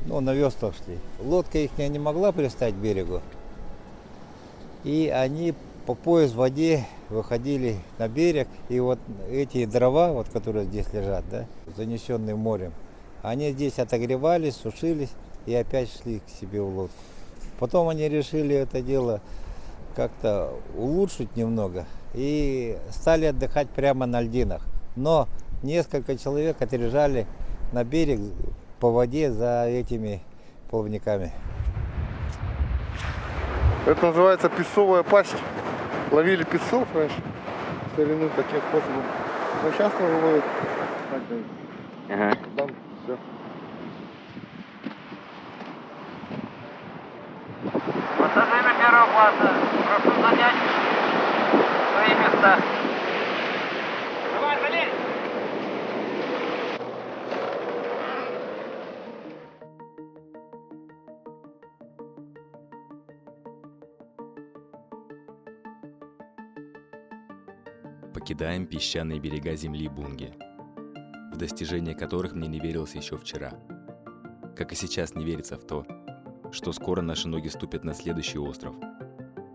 на веслах шли. Лодка их не могла пристать к берегу, и они по пояс в воде выходили на берег, и вот эти дрова, вот, которые здесь лежат, да, занесенные морем, они здесь отогревались, сушились и опять шли к себе в лодку. Потом они решили это дело как-то улучшить немного и стали отдыхать прямо на льдинах. Но несколько человек отрежали на берег по воде за этими плавниками. Это называется песцовая пасть. Ловили песцов раньше, в старину таким способом. Но сейчас тоже ловят. Ага. Там все. Пассажиры первого класса, прошу занять свои места. Давай, залезь! покидаем песчаные берега земли Бунги, в достижение которых мне не верилось еще вчера. Как и сейчас не верится в то, что скоро наши ноги ступят на следующий остров,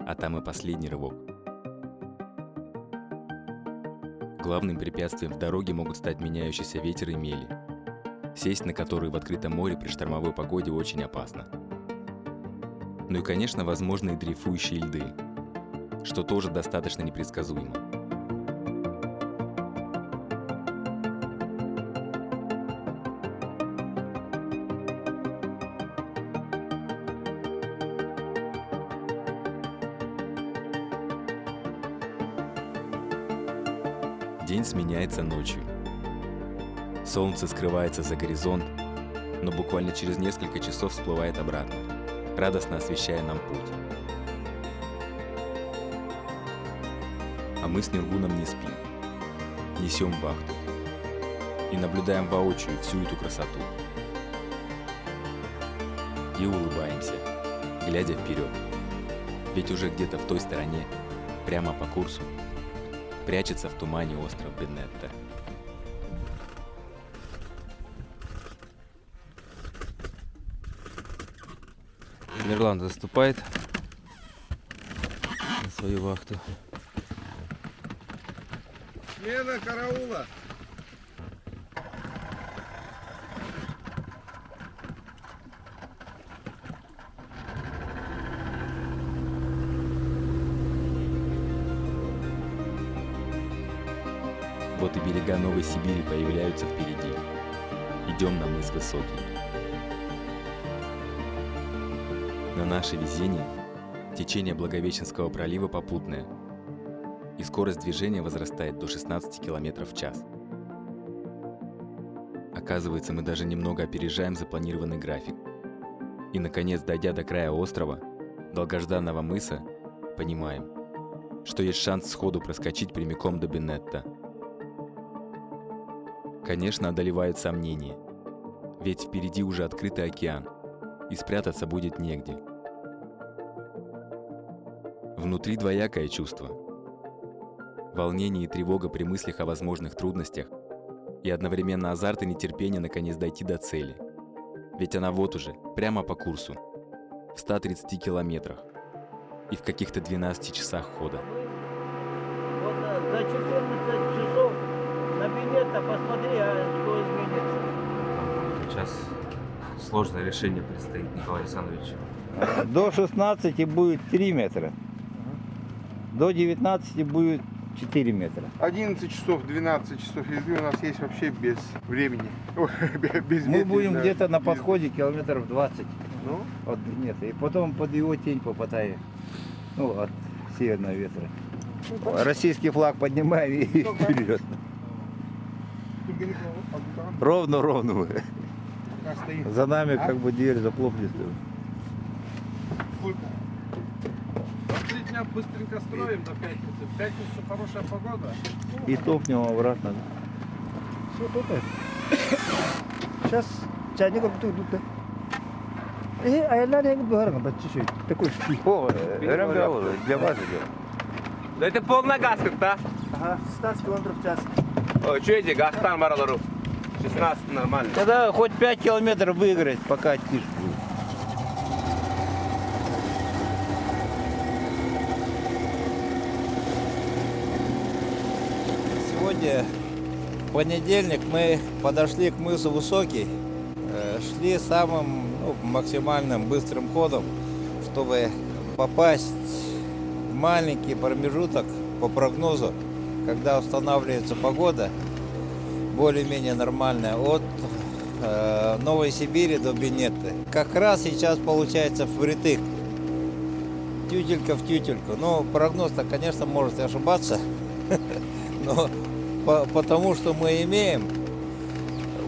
а там и последний рывок. Главным препятствием в дороге могут стать меняющийся ветер и мели, сесть на которые в открытом море при штормовой погоде очень опасно. Ну и, конечно, возможны и дрейфующие льды, что тоже достаточно непредсказуемо. День сменяется ночью. Солнце скрывается за горизонт, но буквально через несколько часов всплывает обратно, радостно освещая нам путь. А мы с Нургуном не спим, несем вахту и наблюдаем воочию всю эту красоту. И улыбаемся, глядя вперед, ведь уже где-то в той стороне, прямо по курсу, прячется в тумане остров Бенетта. Мирлан заступает на свою вахту. Смена караула. Вот и берега Новой Сибири появляются впереди. Идем на мыс Высокий. На наше везение течение Благовещенского пролива попутное, и скорость движения возрастает до 16 км в час. Оказывается, мы даже немного опережаем запланированный график. И, наконец, дойдя до края острова, долгожданного мыса, понимаем, что есть шанс сходу проскочить прямиком до Бенетта. Конечно, одолевают сомнения, ведь впереди уже открытый океан, и спрятаться будет негде. Внутри двоякое чувство. Волнение и тревога при мыслях о возможных трудностях, и одновременно азарт и нетерпение наконец дойти до цели. Ведь она вот уже, прямо по курсу, в 130 километрах и в каких-то 12 часах хода. Вот за 14 часов на Бенетта посмотри, что изменится. Сейчас сложное решение предстоит, Николай Александрович. До 16 будет 3 метра. До 19 будет 4 метра. 11 часов, 12 часов езды у нас есть вообще без времени. Без Мы ветра, будем да, где-то на без- подходе километров 20 Ну? от Бенетта. И потом под его тень попадаем. Ну, от северного ветра. Российский флаг поднимаем и вперед. Ровно мы. За нами как бы дверь захлопнется. Сколько? 3 дня быстренько строим до пятницы. В пятницу хорошая погода. И топнем обратно. Все топает. Сейчас чайник как-то идут, да? А я надо говорю, чуть-чуть. Такой О, для вас идет. Да это полная газка, да? Ага, 16 км в час. Ой, что эти газтан баралару? 16 нормально. Тогда хоть 5 километров выиграть, пока тише будет. Сегодня, в понедельник, мы подошли к мысу Высокий, шли самым максимальным быстрым ходом, чтобы попасть в маленький промежуток по прогнозу, когда устанавливается погода, более-менее нормальная, от Новой Сибири до Бенетты. Как раз сейчас получается впритык, тютелька в тютельку. Ну, прогноз-то, конечно, может и ошибаться, но потому что мы имеем,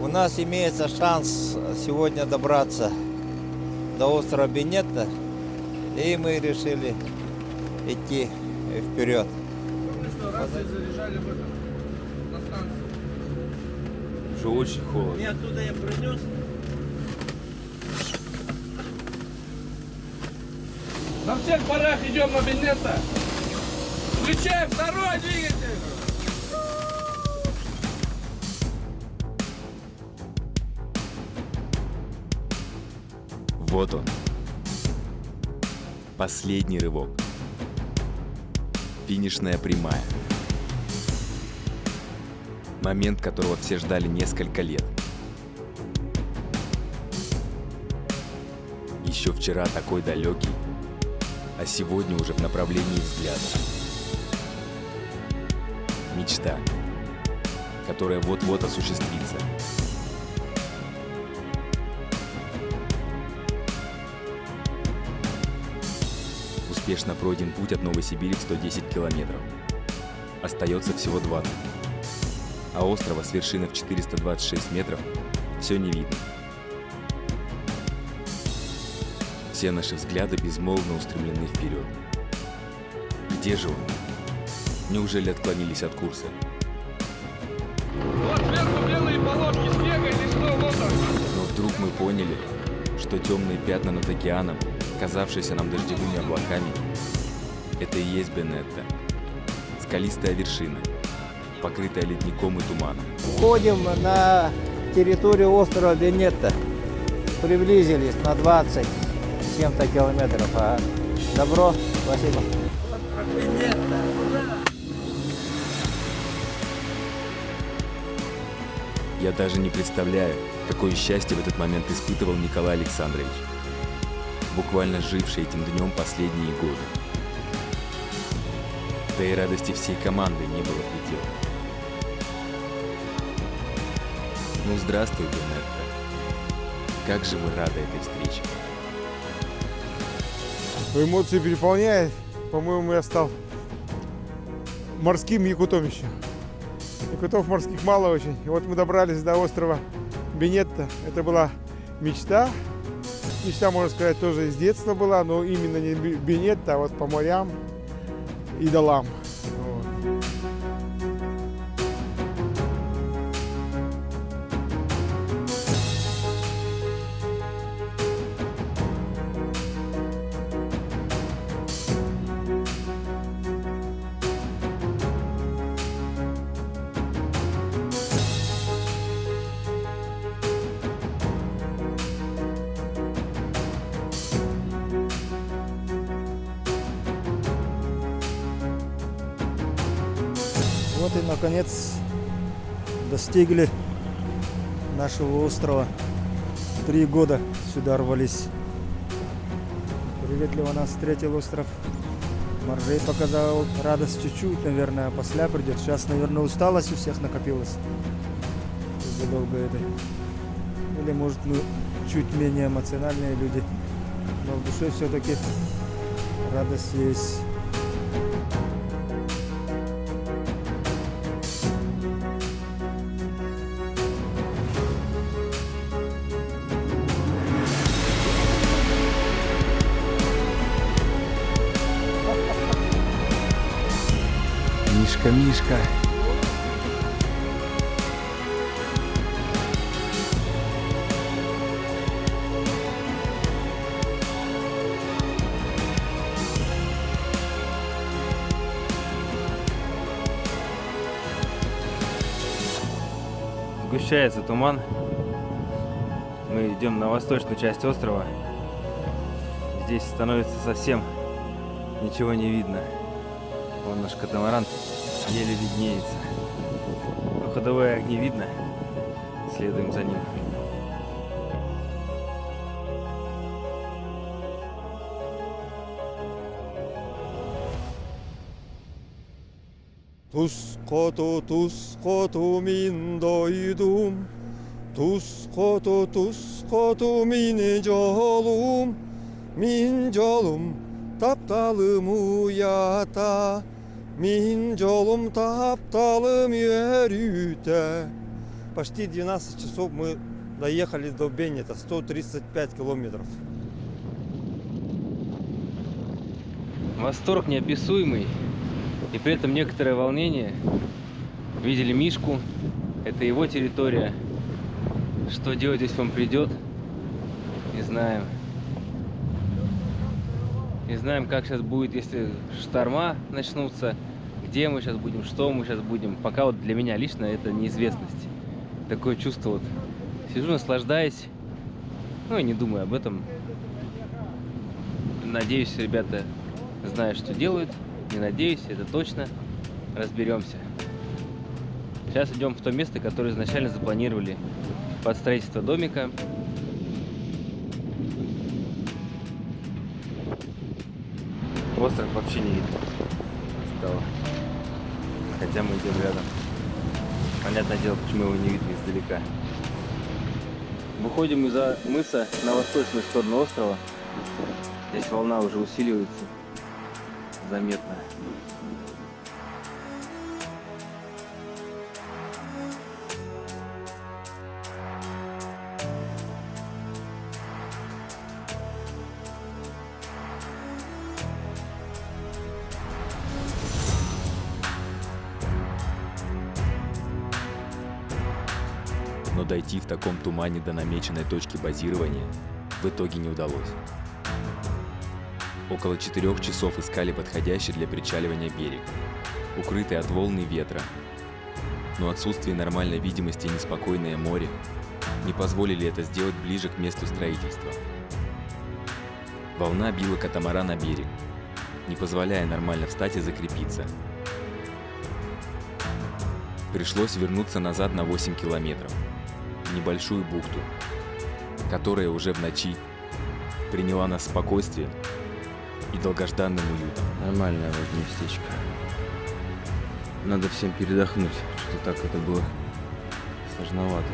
у нас имеется шанс сегодня добраться до острова Бенетта, и мы решили идти вперед. Рации заряжали в этом, на станции. Что очень холодно. И оттуда я принес. На всех парах идем на Бенетта. Включаем второй двигатель. Вот он. Последний рывок. Финишная прямая. Момент, которого все ждали несколько лет. Еще вчера такой далекий, а сегодня уже в направлении взгляда. Мечта, которая вот-вот осуществится. Успешно пройден путь от Новосибири в 110 километров. Остается всего 20. А острова с вершины в 426 метров все не видно. Все наши взгляды безмолвно устремлены вперед. Где же он? Неужели отклонились от курса? Вот сверху белые полоски снега или что, вот он. Но вдруг мы поняли, что темные пятна над океаном, казавшиеся нам дождевыми облаками, это и есть Бенетта. Скалистая вершина, покрытая ледником и туманом. Входим на территорию острова Бенетта. Приблизились на 20 с чем-то километров. Добро, спасибо. Я даже не представляю, какое счастье в этот момент испытывал Николай Александрович, буквально живший этим днем последние годы. Да и радости всей команды не было предела. Ну здравствуй, Бенетта. Как же мы рады этой встрече. Эмоции переполняет. По-моему, я стал морским якутом еще. Якутов морских мало очень. И вот мы добрались до острова Бенетта. Это была мечта. Мечта, можно сказать, тоже из детства была, но именно не Бенетта, а вот по морям и долам. Вот. Вот и наконец достигли нашего острова. 3 года сюда рвались. Приветливо нас встретил остров. Маржей показал радость чуть-чуть, наверное, а после придет. Сейчас, наверное, усталость у всех накопилась из-за долго этой. Или, может, мы чуть менее эмоциональные люди. Но в душе все-таки радость есть. Мишка, Мишка. Сгущается туман. Мы идем на восточную часть острова. Здесь становится совсем ничего не видно. Вон наш катамаран еле виднеется. Но ходовые огни видно. Следуем за ним. Тускоту миндойдум, тускоту минжолум, минжолум тапталым уята, минжолум тапталым йөрүтә. Почти 12 часов мы доехали до Бенетта, 135 километров. Восторг неописуемый. И при этом некоторое волнение. Видели Мишку, это его территория. Что делать, если он придет, не знаем. Не знаем, как сейчас будет, если шторма начнутся, где мы сейчас будем, что мы сейчас будем. Пока вот для меня лично это неизвестность. Такое чувство вот. Сижу, наслаждаюсь, ну и не думаю об этом. Надеюсь, ребята знают, что делают. Не надеюсь, это точно. Разберемся. Сейчас идем в то место, которое изначально запланировали под строительство домика. Остров вообще не видно стало. Хотя мы идем рядом. Понятное дело, почему его не видно издалека. Выходим из-за мыса на восточную сторону острова. Здесь волна уже усиливается заметно. Но дойти в таком тумане до намеченной точки базирования в итоге не удалось. Около 4 часов искали подходящий для причаливания берег, укрытый от волн и ветра. Но отсутствие нормальной видимости и неспокойное море не позволили это сделать ближе к месту строительства. Волна била катамаран на берег, не позволяя нормально встать и закрепиться. Пришлось вернуться назад на 8 километров, в небольшую бухту, которая уже в ночи приняла нас спокойствием и долгожданным уютом. Нормальное вот местечко. Надо всем передохнуть, что так это было сложновато.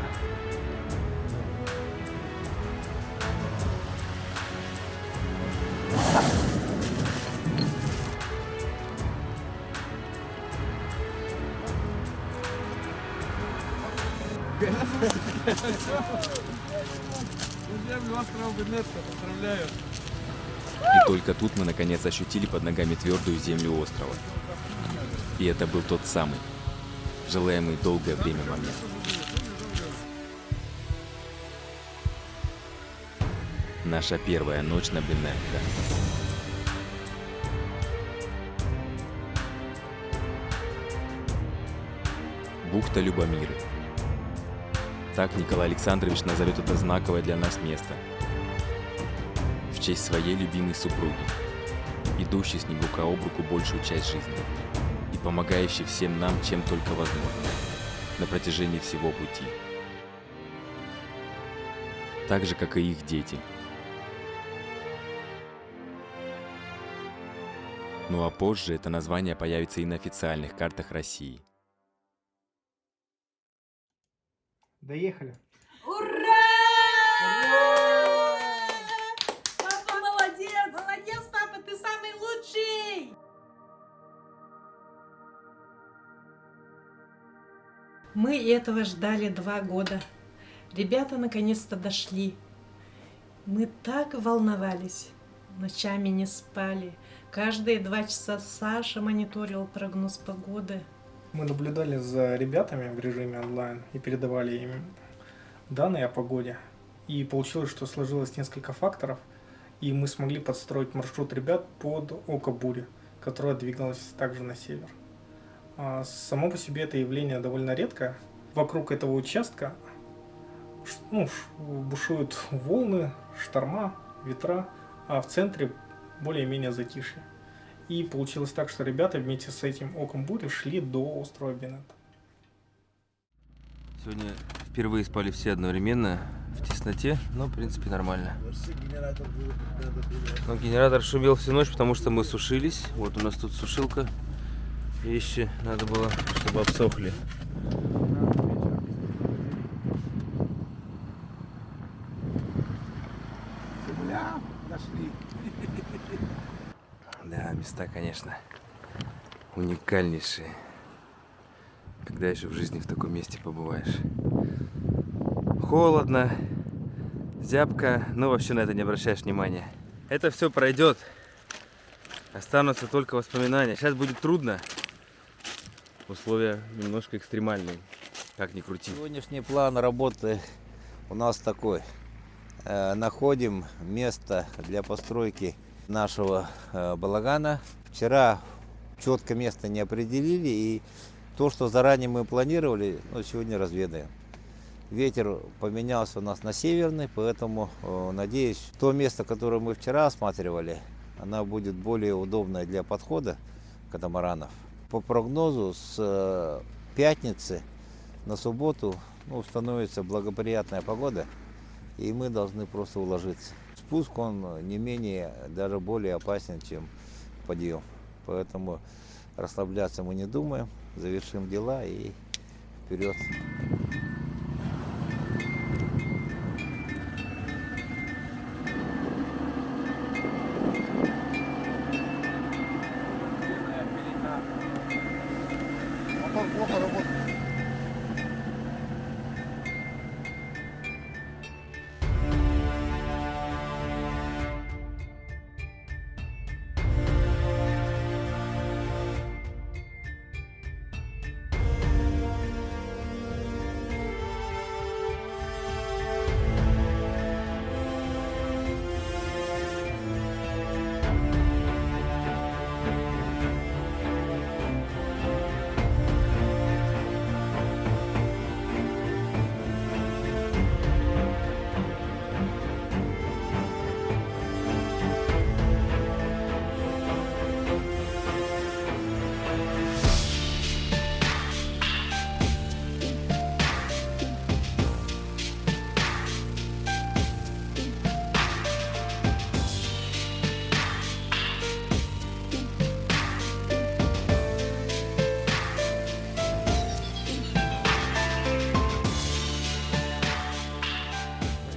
Землю острова Бенетта, поздравляю. И только тут мы наконец ощутили под ногами твердую землю острова. И это был тот самый, желаемый долгое время момент. Наша первая ночь на Бенетта. Бухта Любомиры. Так Николай Александрович назовет это знаковое для нас место. В честь своей любимой супруги, идущей с ним рука об руку большую часть жизни и помогающей всем нам, чем только возможно, на протяжении всего пути. Так же, как и их дети. Ну а позже это название появится и на официальных картах России. Доехали. Ура! Папа молодец! Молодец, папа, ты самый лучший! Мы этого ждали 2 года. Ребята наконец-то дошли. Мы так волновались. Ночами не спали. Каждые 2 часа Саша мониторил прогноз погоды. Мы наблюдали за ребятами в режиме онлайн и передавали им данные о погоде. И получилось, что сложилось несколько факторов, и мы смогли подстроить маршрут ребят под око бури, которая двигалась также на север. Само по себе это явление довольно редкое. Вокруг этого участка бушуют волны, шторма, ветра, а в центре более-менее затишье. И получилось так, что ребята вместе с этим оком бури шли до острова Бенетта. Сегодня впервые спали все одновременно в тесноте, но в принципе нормально. Но генератор шумел всю ночь, потому что мы сушились. Вот у нас тут сушилка. Вещи надо было, чтобы обсохли. Да, места, конечно, уникальнейшие. Когда еще в жизни в таком месте побываешь. Холодно, зябко, но вообще на это не обращаешь внимания. Это все пройдет. Останутся только воспоминания. Сейчас будет трудно. Условия немножко экстремальные. Как ни крути. Сегодняшний план работы у нас такой. Находим место для постройки нашего балагана. Вчера четко место не определили, и то, что заранее мы планировали, сегодня разведаем. Ветер поменялся у нас на северный, поэтому надеюсь, то место, которое мы вчера осматривали, она будет более удобной для подхода катамаранов. По прогнозу, с пятницы на субботу становится благоприятная погода, и мы должны просто уложиться. Спуск, он не менее, даже более опасен, чем подъем. Поэтому расслабляться мы не думаем, завершим дела и вперед. Мотор плохо работает.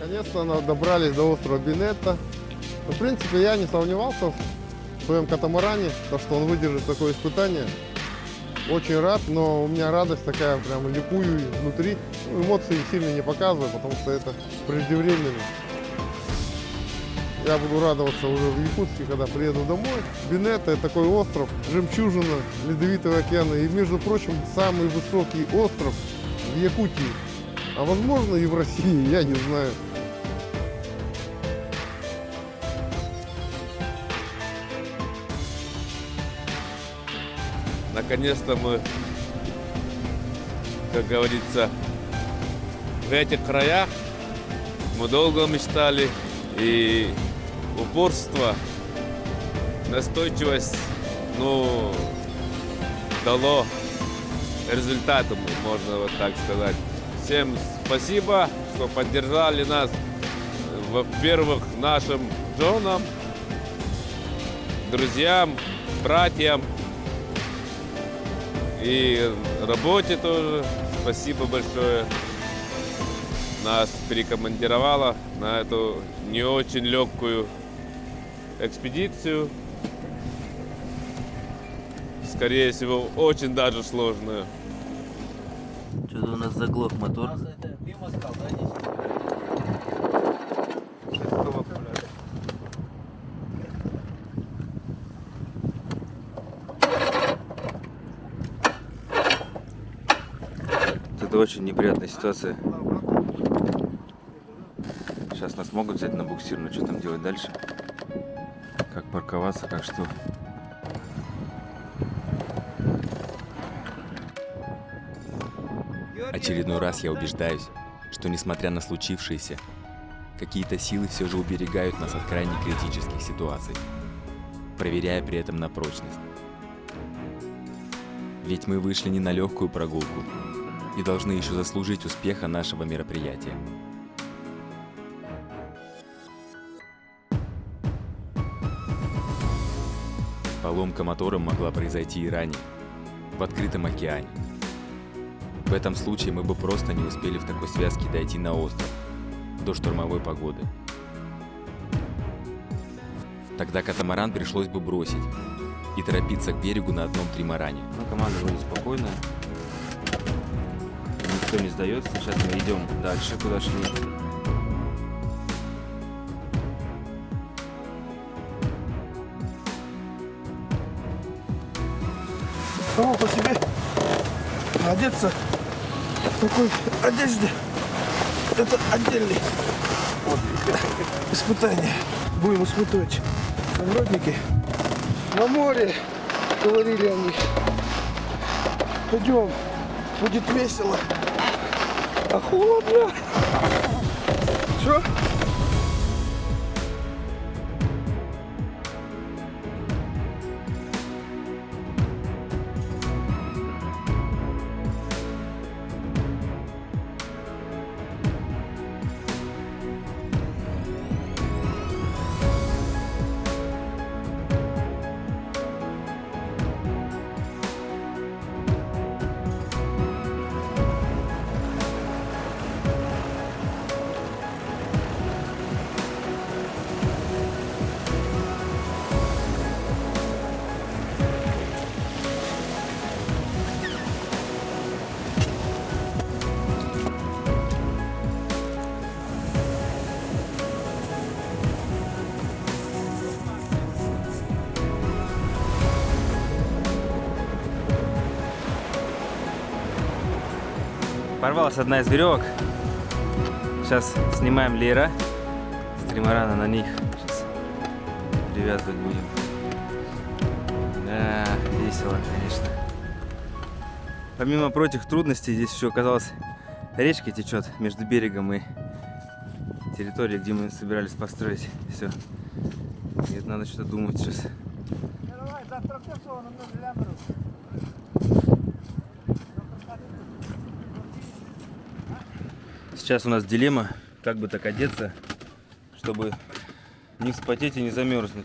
Наконец-то добрались до острова Бинетта. В принципе, я не сомневался в своем катамаране, то, что он выдержит такое испытание. Очень рад, но у меня радость такая, прям ликую внутри. Эмоции сильно не показываю, потому что это преждевременно. Я буду радоваться уже в Якутске, когда приеду домой. Бинетта — это такой остров, жемчужина Ледовитого океана. И, между прочим, самый высокий остров в Якутии. А возможно и в России, я не знаю. Наконец-то мы, как говорится, в этих краях мы долго мечтали, и упорство, настойчивость, дало результаты, можно вот так сказать. Всем спасибо, что поддержали нас, во-первых, нашим женам, друзьям, братьям и работе тоже. Спасибо большое. Нас перекомандировало на эту не очень легкую экспедицию. Скорее всего, очень даже сложную. Что-то у нас заглох мотор. Это очень неприятная ситуация. Сейчас нас могут взять на буксир, но что там делать дальше? Как парковаться, как что? Очередной раз я убеждаюсь, что несмотря на случившееся, какие-то силы все же уберегают нас от крайне критических ситуаций, проверяя при этом на прочность. Ведь мы вышли не на легкую прогулку и должны еще заслужить успеха нашего мероприятия. Поломка мотора могла произойти и ранее, в открытом океане. В этом случае мы бы просто не успели в такой связке дойти на остров до штормовой погоды. Тогда катамаран пришлось бы бросить и торопиться к берегу на одном тримаране. Команда вроде спокойная, никто не сдается. Сейчас мы идем дальше, куда шли. Само по себе одеться в такой одежде — это отдельный испытание. Будем испытывать самородники на море, говорили они. Пойдем, будет весело, а холодно. Что? Порвалась одна из веревок. Сейчас снимаем леера с тримарана, на них сейчас привязывать будем. Да, весело, конечно. Помимо прочих трудностей, здесь еще оказалось, речка течет между берегом и территорией, где мы собирались построить все. И это надо что-то думать сейчас. Сейчас у нас дилемма, как бы так одеться, чтобы не вспотеть и не замерзнуть.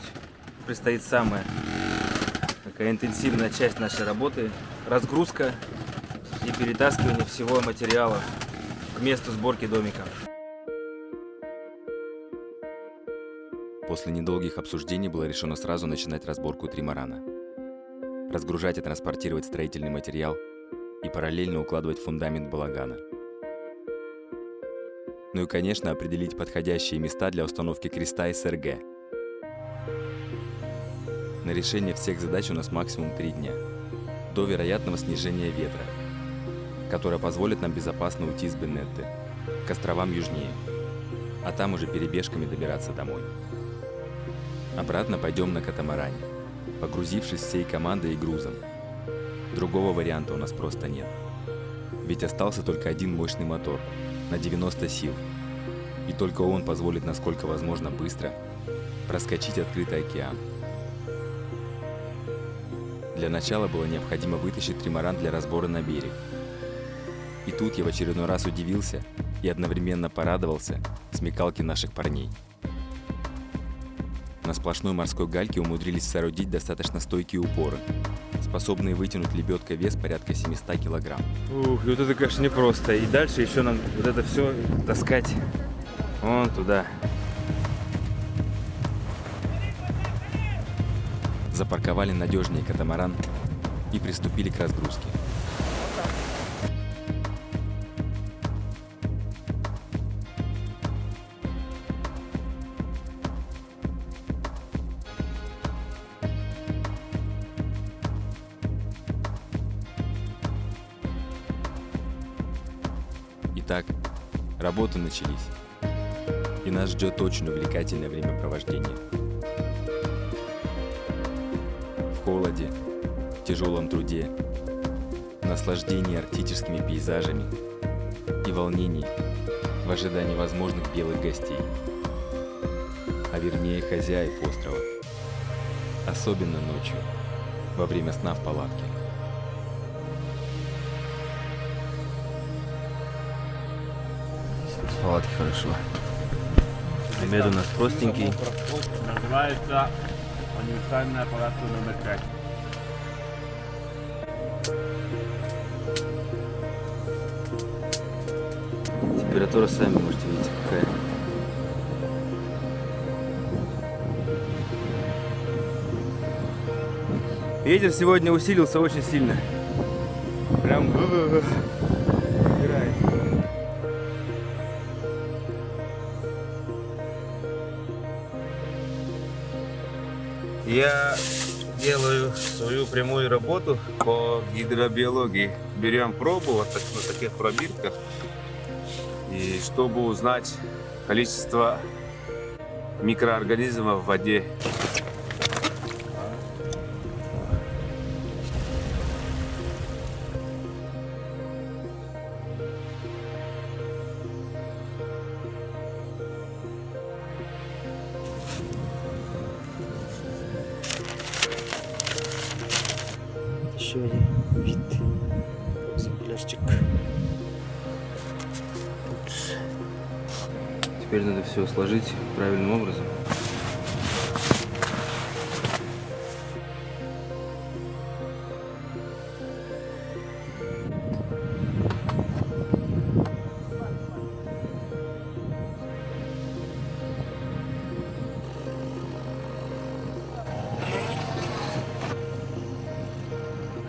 Предстоит самая такая интенсивная часть нашей работы – разгрузка и перетаскивание всего материала к месту сборки домика. После недолгих обсуждений было решено сразу начинать разборку тримарана. Разгружать и транспортировать строительный материал и параллельно укладывать фундамент балагана. Ну и, конечно, определить подходящие места для установки креста и СРГ. На решение всех задач у нас максимум 3 дня, до вероятного снижения ветра, которое позволит нам безопасно уйти с Бенетты к островам южнее, а там уже перебежками добираться домой. Обратно пойдем на катамаране, погрузившись всей командой и грузом. Другого варианта у нас просто нет. Ведь остался только один мощный мотор на 90 сил. И только он позволит, насколько возможно, быстро проскочить открытый океан. Для начала было необходимо вытащить тримаран для разбора на берег. И тут я в очередной раз удивился и одновременно порадовался смекалке наших парней. На сплошной морской гальке умудрились соорудить достаточно стойкие упоры, способные вытянуть лебедкой вес порядка 700 килограмм. Ух, и вот это, конечно, непросто. И дальше еще нам вот это все таскать вон туда. Запарковали надежнее катамаран и приступили к разгрузке. Итак, работы начались, и нас ждет очень увлекательное времяпровождение. В холоде, тяжелом труде, наслаждении арктическими пейзажами и волнении в ожидании возможных белых гостей, а вернее хозяев острова, особенно ночью, во время сна в палатке. В палатке хорошо. Обед у нас простенький. Называется универсальная палатка номер 5. Температура, сами можете видеть, какая. Ветер сегодня усилился очень сильно. Прям играет. Я делаю свою прямую работу по гидробиологии. Берем пробу вот на таких пробирках, и чтобы узнать количество микроорганизмов в воде. Еще один вид. Экземплярчик. Теперь надо все сложить правильным образом.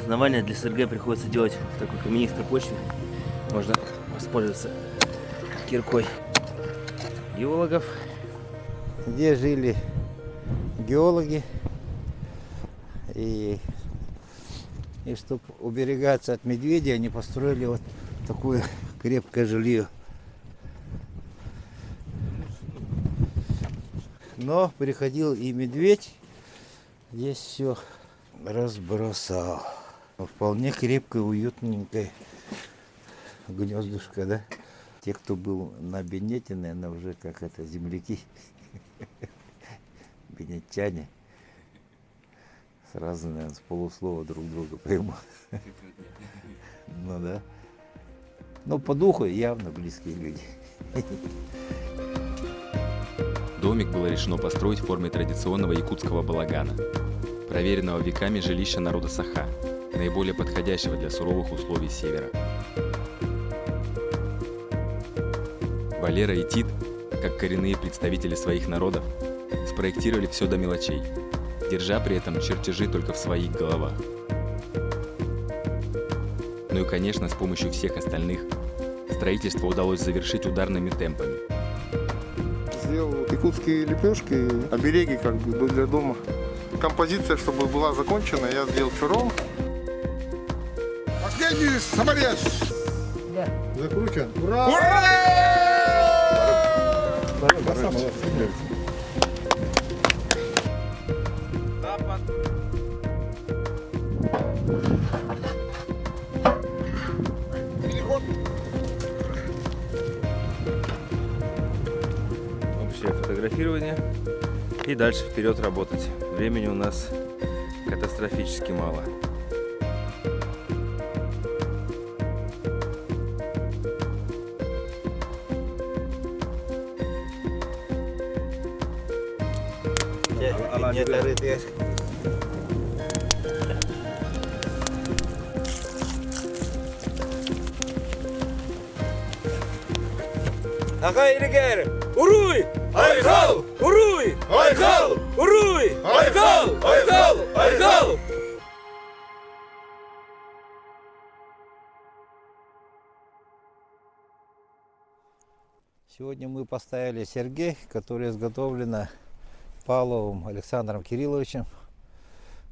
Основание для СРГ приходится делать в такой каменистой почве. Можно воспользоваться киркой геологов. Где жили геологи, и чтобы уберегаться от медведей, они построили вот такую крепкое жилье. Но приходил и медведь, здесь все разбросал. Вполне крепкое, уютненькое гнездышко, да? Те, кто был на Бенете, наверное, уже как это, земляки, бенетчане, сразу, наверное, с полуслова друг друга поймут. Ну да. Но по духу явно близкие люди. Домик было решено построить в форме традиционного якутского балагана, проверенного веками жилища народа Саха, наиболее подходящего для суровых условий севера. Валера и Тит, как коренные представители своих народов, спроектировали все до мелочей, держа при этом чертежи только в своих головах. Ну и, конечно, с помощью всех остальных строительство удалось завершить ударными темпами. Сделал якутские лепешки, обереги как бы для дома. Композиция, чтобы была закончена, я сделал пером. Последний саморез! Да. Закручен. Ура! Ура! Запад. Общее фотографирование и дальше вперед работать. Времени у нас катастрофически мало. Ага, Иригер! Уруй! Айхал! Уруй! Айхал! Уруй! Айхал! Айхал! Айхал! Сегодня мы поставили Сергей, которая изготовлена Павловым Александром Кирилловичем.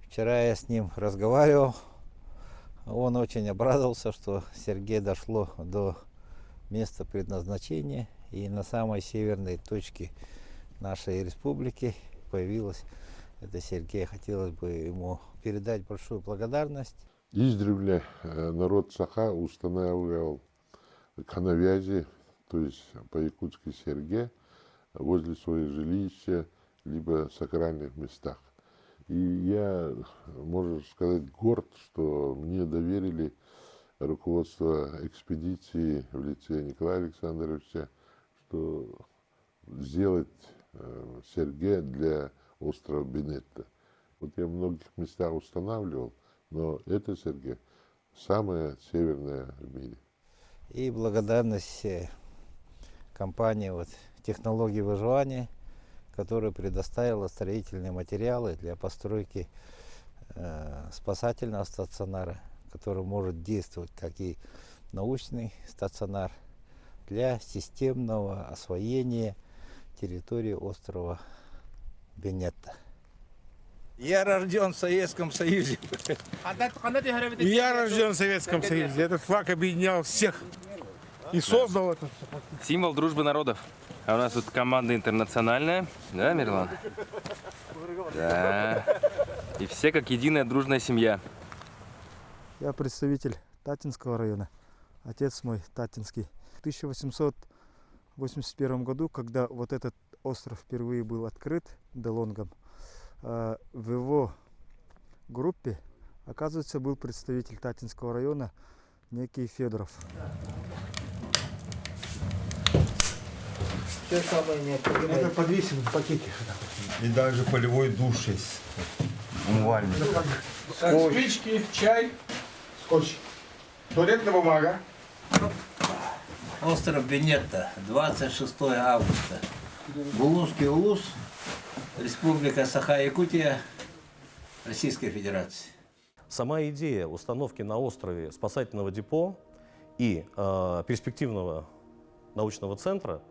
Вчера я с ним разговаривал. Он очень обрадовался, что Сергей дошло до места предназначения. И на самой северной точке нашей республики появилась это Сергей. Хотелось бы ему передать большую благодарность. Издревле народ Саха устанавливал коновязи, то есть по-якутски Серге, возле своих жилища, либо в сакральных местах. И я, можно сказать, горд, что мне доверили руководство экспедиции в лице Николая Александровича, что сделать Серге для острова Бенетта. Вот я в многих местах устанавливал, но это Серге самая северная в мире. И благодарность компании «Технологии выживания», которая предоставила строительные материалы для постройки спасательного стационара, который может действовать как и научный стационар для системного освоения территории острова Бенетта. Я рожден в Советском Союзе. Я рожден в Советском Союзе. Этот флаг объединял всех и создал это. Символ дружбы народов. А у нас тут команда интернациональная, да, Мирлан? Да. И все как единая дружная семья. Я представитель Татинского района. Отец мой татинский. В 1881 году, когда вот этот остров впервые был открыт Делонгом, в его группе, оказывается, был представитель Татинского района, некий Федоров. Все самое необходимое. Это подвесим в пакете. И даже полевой душ есть. Умывальник. Спички, чай, скотч, туалетная бумага. Остров Бенетта, 26 августа. Булунский улус, Республика Саха-Якутия, Российская Федерация. Сама идея установки на острове спасательного депо и перспективного научного центра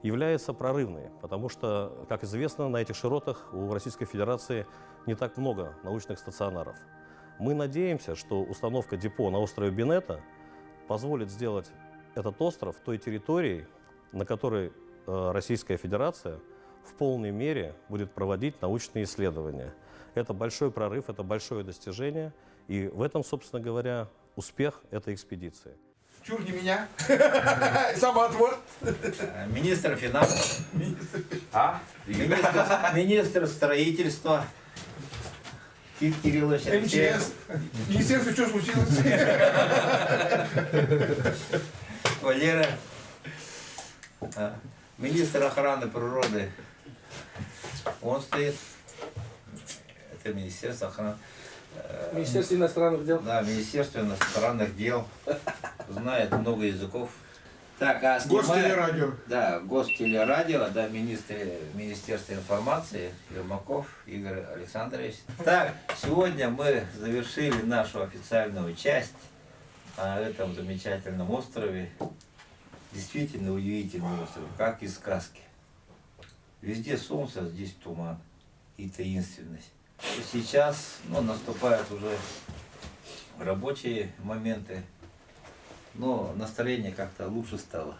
является прорывной, потому что, как известно, на этих широтах у Российской Федерации не так много научных стационаров. Мы надеемся, что установка депо на острове Бенетта позволит сделать этот остров той территорией, на которой Российская Федерация в полной мере будет проводить научные исследования. Это большой прорыв, это большое достижение, и в этом, собственно говоря, успех этой экспедиции. Чур не меня. Самоотвод. Министр финансов. Министр строительства. Тит Кириллович. МЧС. Министерство, что случилось? Валера. Министр охраны природы. Он стоит. Это Министерство охраны. Министерство иностранных дел. Да, Министерство иностранных дел. Знает много языков. Так, а Гостелерадио. Да, Гостелерадио, да, Министерство информации, Ермаков Игорь Александрович. Так, сегодня мы завершили нашу официальную часть на этом замечательном острове. Действительно удивительный остров, как из сказки. Везде солнце, а здесь туман и таинственность. И сейчас наступают уже рабочие моменты, но настроение как-то лучше стало.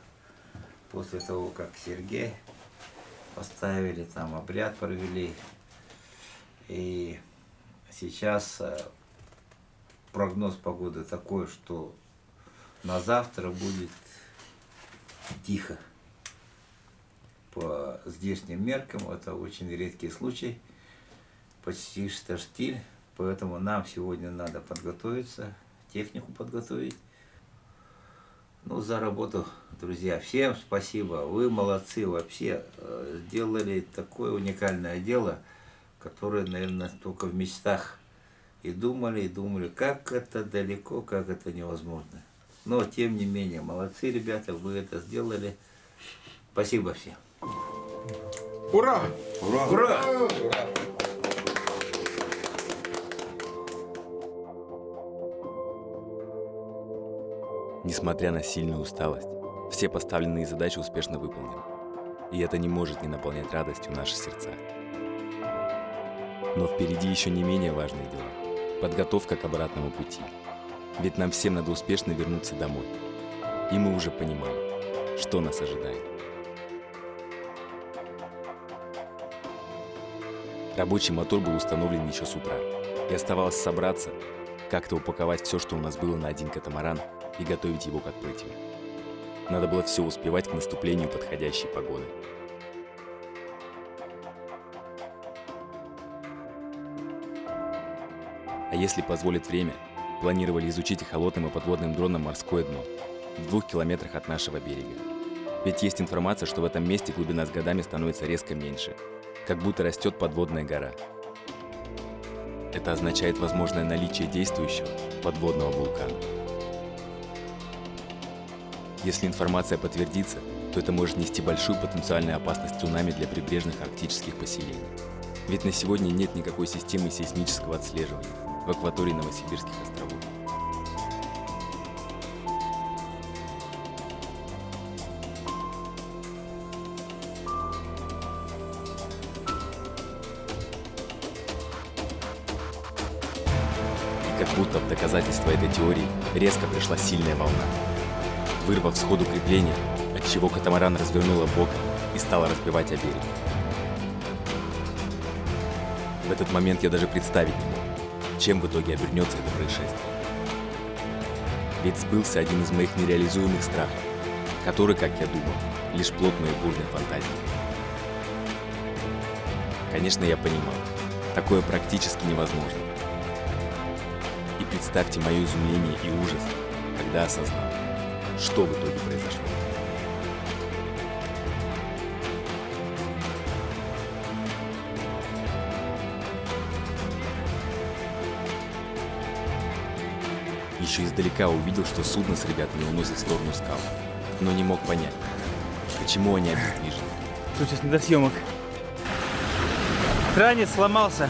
После того, как Сергей поставили, там обряд провели. И сейчас прогноз погоды такой, что на завтра будет тихо. По здешним меркам это очень редкий случай. Почти что штиль, поэтому нам сегодня надо подготовиться, технику подготовить. За работу, друзья, всем спасибо, вы молодцы вообще, сделали такое уникальное дело, которое, наверное, только в мечтах и думали, как это далеко, как это невозможно. Но, тем не менее, молодцы, ребята, вы это сделали. Спасибо всем. Ура! Ура! Ура! Ура! Несмотря на сильную усталость, все поставленные задачи успешно выполнены. И это не может не наполнять радостью наши сердца. Но впереди еще не менее важные дела. Подготовка к обратному пути. Ведь нам всем надо успешно вернуться домой. И мы уже понимаем, что нас ожидает. Рабочий мотор был установлен еще с утра. И оставалось собраться, как-то упаковать все, что у нас было на один катамаран, и готовить его к отплытию. Надо было все успевать к наступлению подходящей погоды. А если позволит время, планировали изучить эхолотным и подводным дроном морское дно в 2 километрах от нашего берега. Ведь есть информация, что в этом месте глубина с годами становится резко меньше, как будто растет подводная гора. Это означает возможное наличие действующего подводного вулкана. Если информация подтвердится, то это может нести большую потенциальную опасность цунами для прибрежных арктических поселений. Ведь на сегодня нет никакой системы сейсмического отслеживания в акватории Новосибирских островов. И как будто в доказательство этой теории резко пришла сильная волна, вырвав сходу крепление, отчего катамаран развернуло боком и стало разбивать о берег. В этот момент я даже представить не мог, чем в итоге обернется это происшествие. Ведь сбылся один из моих нереализуемых страхов, который, как я думал, лишь плод моей бурной фантазии. Конечно, я понимал, такое практически невозможно. И представьте мое изумление и ужас, когда осознал, что в итоге произошло. Еще издалека увидел, что судно с ребятами уносит в сторону скал, но не мог понять, почему они обездвижены. Тут сейчас не до съемок. Транец сломался.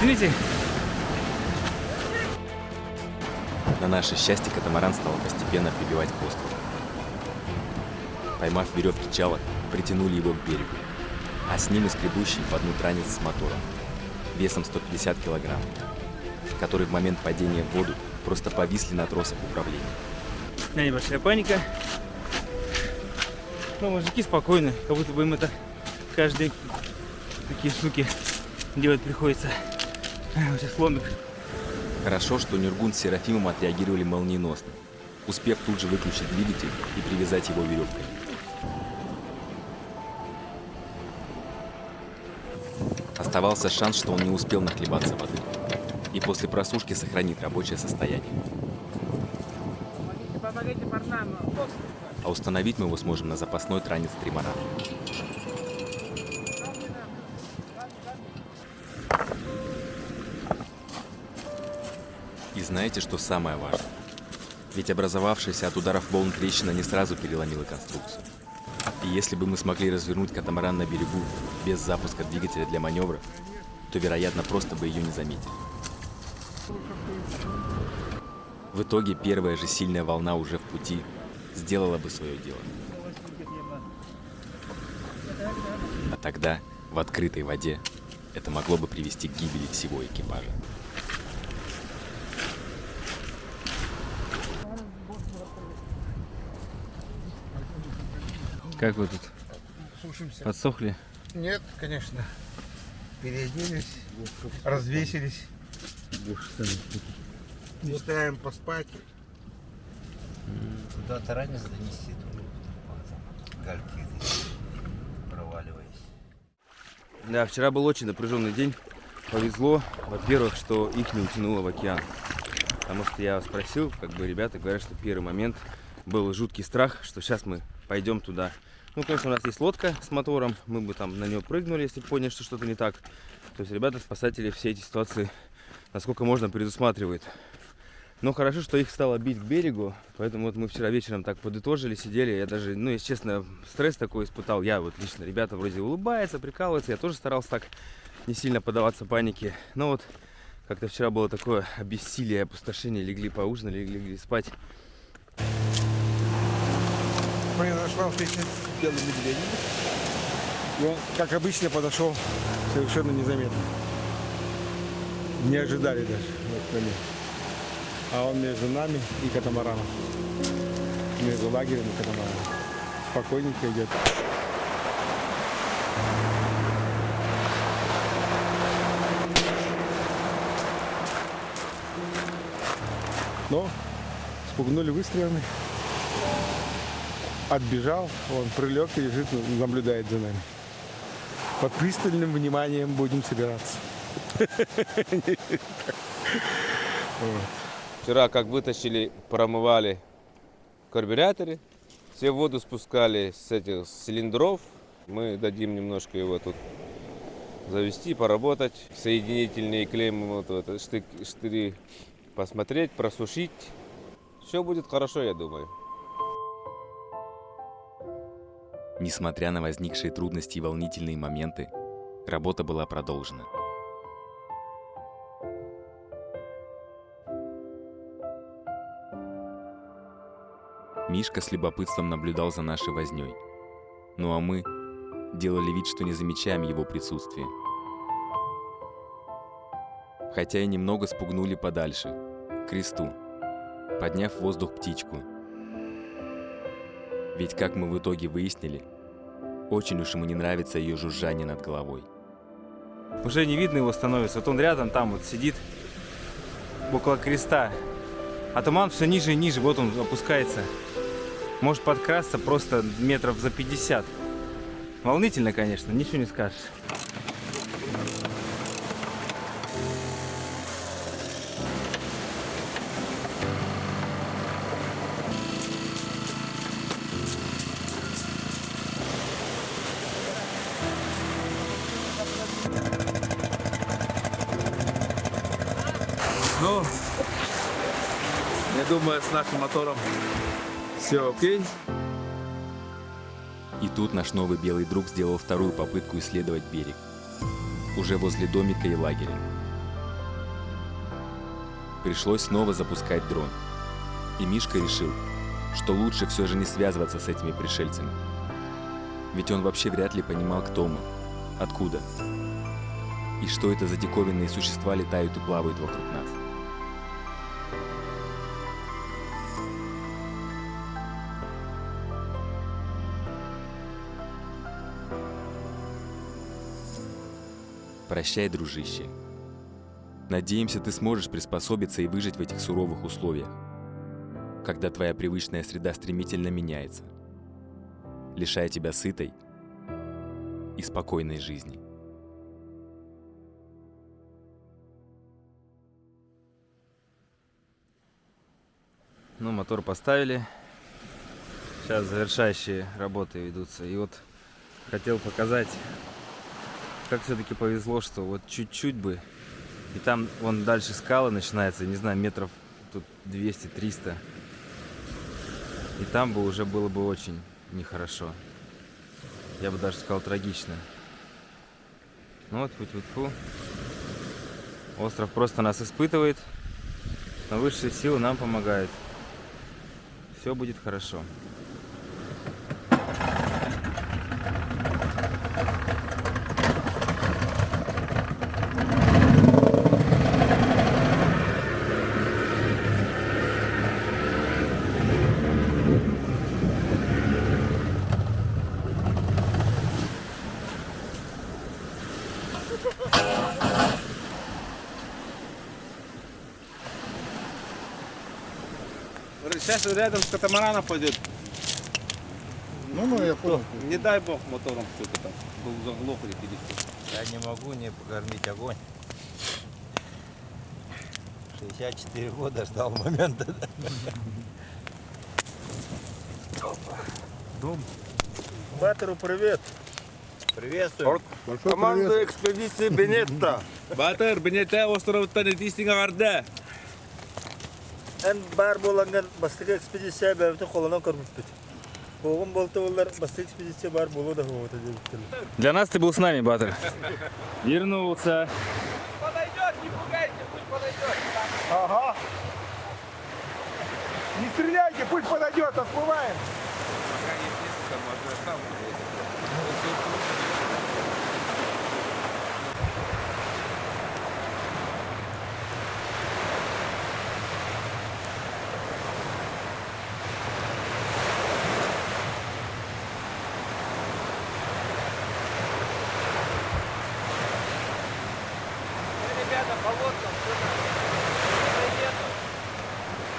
Видите? На наше счастье, катамаран стал постепенно прибивать к острову. Поймав веревки чалок, притянули его к берегу, а с ним и скребущий по дну транец с мотором, весом 150 килограмм, который в момент падения в воду просто повисли на тросах управления. Небольшая паника. Но мужики спокойны, как будто бы им это каждый день такие штуки делать приходится. Вот сейчас ломик. Хорошо, что Нургун с Серафимом отреагировали молниеносно, успев тут же выключить двигатель и привязать его веревкой. Оставался шанс, что он не успел нахлебаться воды и после просушки сохранит рабочее состояние. А установить мы его сможем на запасной транец тримаран. И знаете, что самое важное? Ведь образовавшаяся от ударов волн трещина не сразу переломила конструкцию. И если бы мы смогли развернуть катамаран на берегу без запуска двигателя для маневра, то, вероятно, просто бы ее не заметили. В итоге первая же сильная волна уже в пути сделала бы свое дело. А тогда, в открытой воде, это могло бы привести к гибели всего экипажа. Как вы тут? Сушимся. Подсохли? Нет, конечно. Переоделись, развесились. Мечтаем поспать. Куда-то ранец донести, гальки проваливаясь. Да, вчера был очень напряженный день. Повезло, во-первых, что их не утянуло в океан. Потому что я спросил, ребята говорят, что первый момент был жуткий страх, что сейчас мы пойдем туда. Ну, конечно, у нас есть лодка с мотором, мы бы там на нее прыгнули, если поняли, что что-то не так. То есть ребята, спасатели, все эти ситуации, насколько можно, предусматривают. Но хорошо, что их стало бить к берегу, поэтому вот мы вчера вечером так подытожили, сидели. Я даже, если честно, стресс такой испытал. Я вот лично, ребята вроде улыбаются, прикалываются, я тоже старался так не сильно поддаваться панике. Но вот как-то вчера было такое обессилие, опустошение, легли поужинали, легли спать. Произошла встреча с белым медведем. И он, как обычно, подошел совершенно незаметно. Не ожидали даже. А он между нами и катамараном. Между лагерем и катамараном. Спокойненько идет. Но спугнули выстрелами. Отбежал, он прилег и лежит, наблюдает за нами. Под пристальным вниманием будем собираться. Вчера как вытащили, промывали карбюраторы, все воду спускали с этих цилиндров. Мы дадим немножко его тут завести, поработать. Соединительные клеммы, штыри посмотреть, просушить. Все будет хорошо, я думаю. Несмотря на возникшие трудности и волнительные моменты, работа была продолжена. Мишка с любопытством наблюдал за нашей вознёй. Ну а мы делали вид, что не замечаем его присутствия. Хотя и немного спугнули подальше, к кресту, подняв в воздух птичку. Ведь, как мы в итоге выяснили, очень уж ему не нравится ее жужжание над головой. Уже не видно его становится. Вот он рядом там вот сидит, около креста. А туман все ниже и ниже. Вот он опускается. Может подкрасться просто метров за 50. Волнительно, конечно, ничего не скажешь. Ну, я думаю, с нашим мотором все окей. И тут наш новый белый друг сделал вторую попытку исследовать берег. Уже возле домика и лагеря. Пришлось снова запускать дрон. И Мишка решил, что лучше все же не связываться с этими пришельцами. Ведь он вообще вряд ли понимал, кто мы, откуда. И что это за диковинные существа летают и плавают вокруг нас. Прощай, дружище. Надеемся, ты сможешь приспособиться и выжить в этих суровых условиях, когда твоя привычная среда стремительно меняется, лишая тебя сытой и спокойной жизни. Ну, мотор поставили. Сейчас завершающие работы ведутся. И вот хотел показать, как все-таки повезло, что вот чуть-чуть бы. И там вон дальше скалы начинаются, не знаю, метров тут 200-300. И там бы уже было бы очень нехорошо. Я бы даже сказал трагично. Ну вот, тьфу-тьфу-тьфу. Остров просто нас испытывает, но высшие силы нам помогают. Все будет хорошо. Сейчас рядом с катамараном пойдет. Ну, я понял. Не дай бог мотором что-то там. Был заглох или перестал. Я не могу не покормить огонь. 64 года ждал момента. Дом. Батеру привет. Приветствую. Команда экспедиции Бенетта. Батер, Бенетта остров Танетистинга Варда. En бар боланган бастык экспедиция бәбіті қолынан көрміппет. Оғын болты олар бастык экспедиция бар болу да хоғыта дебіттілі. Для нас ты был с нами, Батер. Вернулся. Подойдет, не пугайте, пусть подойдет. Ага. Не стреляйте, пусть подойдет, отплываем. Ребята, по лодкам, что-то.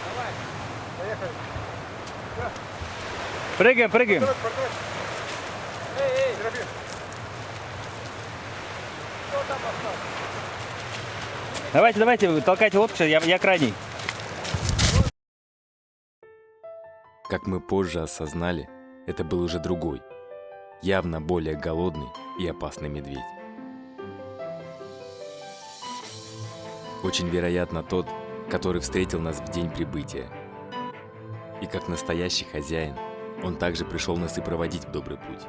Давай. Поехали. Прыгаем, прыгаем. Эй, Дроби. кто там остался? Давайте, толкайте лодку, я крайний. Как мы позже осознали, это был уже другой, явно более голодный и опасный медведь. Очень вероятно тот, который встретил нас в день прибытия. И как настоящий хозяин, он также пришел нас и проводить в добрый путь,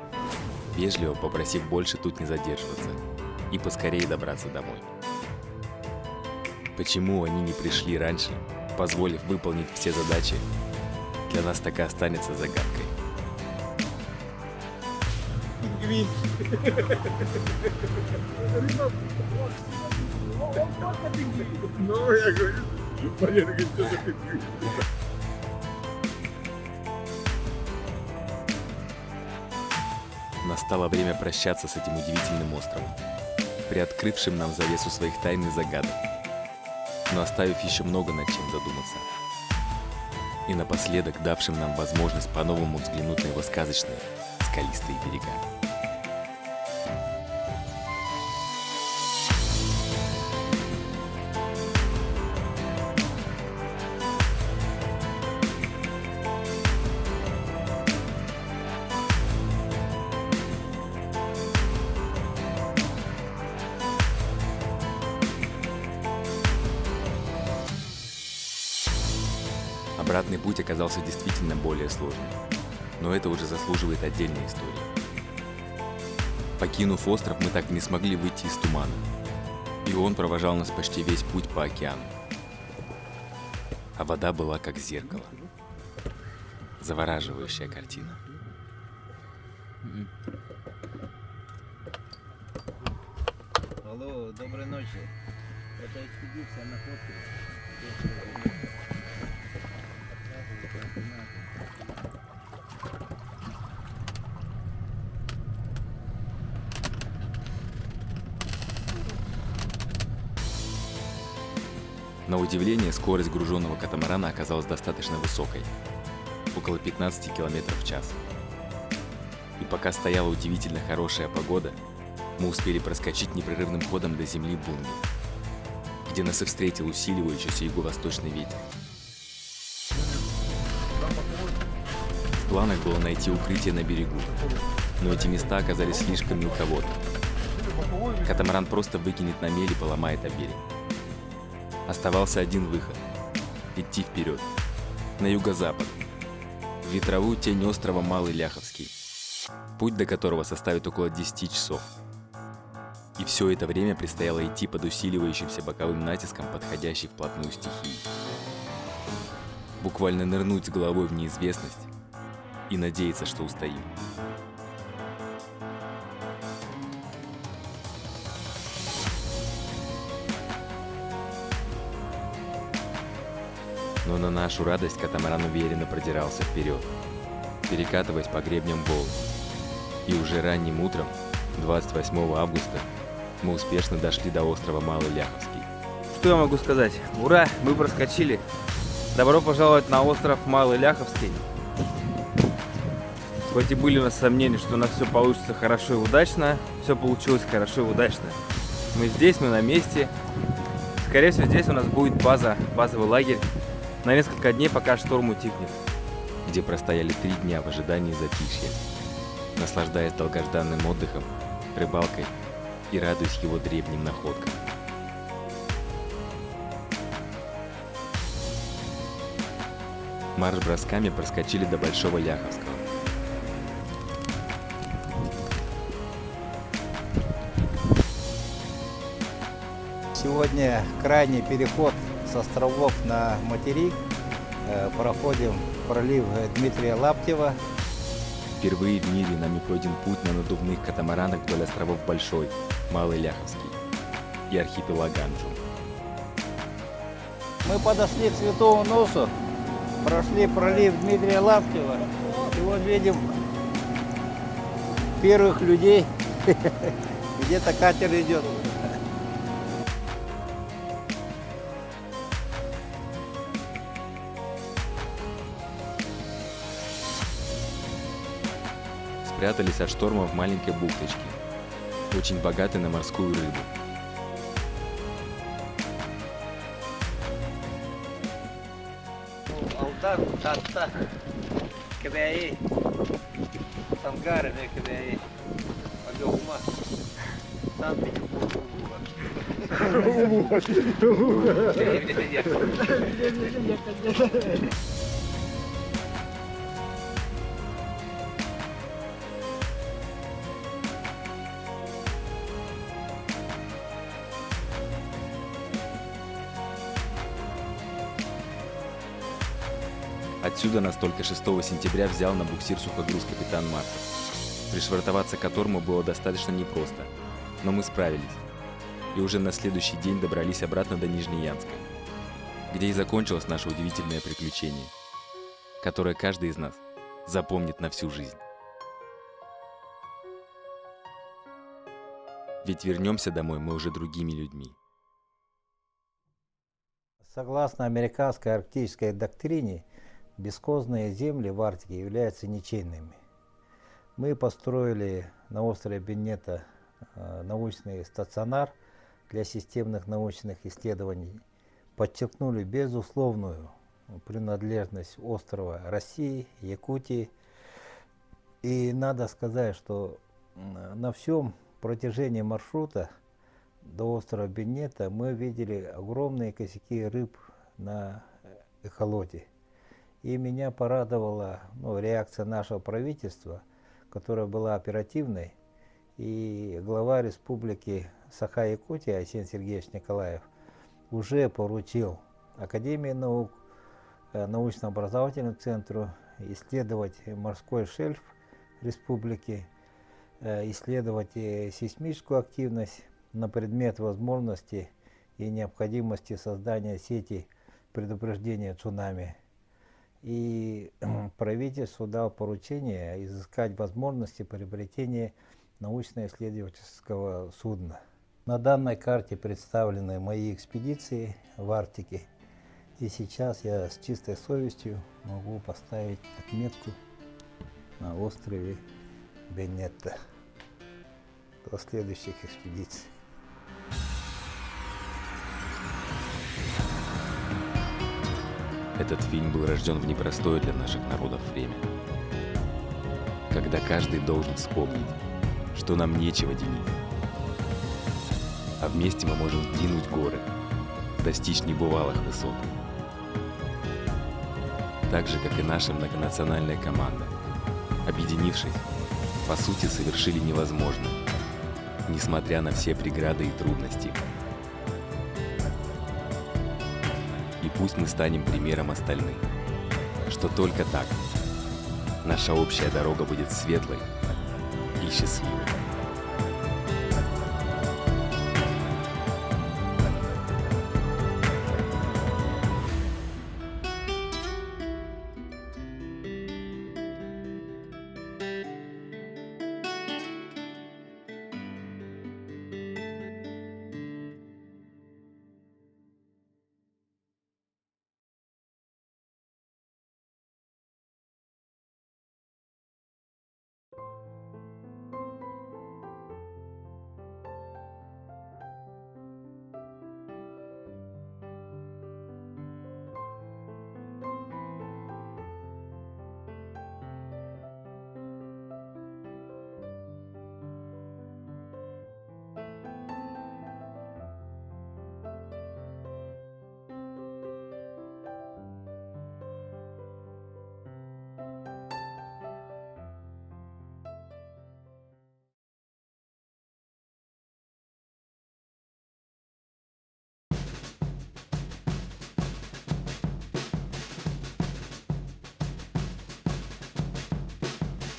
вежливо попросив больше тут не задерживаться и поскорее добраться домой. Почему они не пришли раньше, позволив выполнить все задачи, для нас так и останется загадкой. Ну, я говорю, Валера говорит, что за пингвин? Настало время прощаться с этим удивительным островом, приоткрывшим нам завесу своих тайн и загадок, но оставив еще много над чем задуматься. И напоследок давшим нам возможность по-новому взглянуть на его сказочные скалистые берега. Обратный путь оказался действительно более сложным, но это уже заслуживает отдельной истории. Покинув остров, мы так и не смогли выйти из тумана, и он провожал нас почти весь путь по океану. А вода была как зеркало. Завораживающая картина. Алло, доброй ночи. Это экспедиция на фотке. На удивление, скорость груженного катамарана оказалась достаточно высокой – около 15 км в час. И пока стояла удивительно хорошая погода, мы успели проскочить непрерывным ходом до земли Бунги, где нас и встретил усиливающийся юго-восточный ветер. В планах было найти укрытие на берегу, но эти места оказались слишком мелководны. Катамаран просто выкинет на мель и поломает о берег. Оставался один выход – идти вперед, на юго-запад, в ветровую тень острова Малый Ляховский, путь до которого составит около 10 часов. И все это время предстояло идти под усиливающимся боковым натиском подходящей вплотную стихии. Буквально нырнуть с головой в неизвестность и надеяться, что устоим. Но на нашу радость катамаран уверенно продирался вперед, перекатываясь по гребням Волги. И уже ранним утром, 28 августа, мы успешно дошли до острова Малый Ляховский. Что я могу сказать? Ура, мы проскочили. Добро пожаловать на остров Малый Ляховский. Хоть и были у нас сомнения, что у нас все получится хорошо и удачно, все получилось хорошо и удачно. Мы здесь, мы на месте. Скорее всего, здесь у нас будет базовый лагерь на несколько дней, пока шторм утихнет. Где простояли 3 дня в ожидании затишья, наслаждаясь долгожданным отдыхом, рыбалкой и радуясь его древним находкам. Марш-бросками проскочили до Большого Ляховского. Сегодня крайний переход с островов на материк. Проходим пролив Дмитрия Лаптева. Впервые в мире нами пройден путь на надувных катамаранах вдоль островов Большой, Малый Ляховский и архипелаг Анджу. Мы подошли к Святому Носу, прошли пролив Дмитрия Лаптева. И вот видим первых людей. Где-то катер идет. Спрятались от шторма в маленькой бухточке, очень богатой на морскую рыбу. Алтан, Татта, Кабяи, Сангары, Кабяи, Пагаума, Санкт-Петербург, Отсюда нас только 6 сентября взял на буксир сухогруз капитан Марков, пришвартоваться к которому было достаточно непросто, но мы справились, и уже на следующий день добрались обратно до Нижнеянска, где и закончилось наше удивительное приключение, которое каждый из нас запомнит на всю жизнь. Ведь вернемся домой мы уже другими людьми. Согласно американской арктической доктрине, бесхозные земли в Арктике являются ничейными. Мы построили на острове Беннета научный стационар для системных научных исследований, подчеркнули безусловную принадлежность острова России, Якутии. И надо сказать, что на всем протяжении маршрута до острова Беннета мы видели огромные косяки рыб на эхолоте. И меня порадовала реакция нашего правительства, которая была оперативной. И глава республики Саха-Якутия Арсений Сергеевич Николаев уже поручил Академии наук, научно-образовательному центру исследовать морской шельф республики, исследовать сейсмическую активность на предмет возможности и необходимости создания сети предупреждения цунами. И правительству дал поручение изыскать возможности приобретения научно-исследовательского судна. На данной карте представлены мои экспедиции в Арктике. И сейчас я с чистой совестью могу поставить отметку на острове Бенетта до следующих экспедиций. Этот фильм был рожден в непростое для наших народов время, когда каждый должен вспомнить, что нам нечего делить, а вместе мы можем сдвинуть горы, достичь небывалых высот. Так же, как и наша многонациональная команда, объединившись, по сути совершили невозможное, несмотря на все преграды и трудности. И пусть мы станем примером остальным, что только так наша общая дорога будет светлой и счастливой.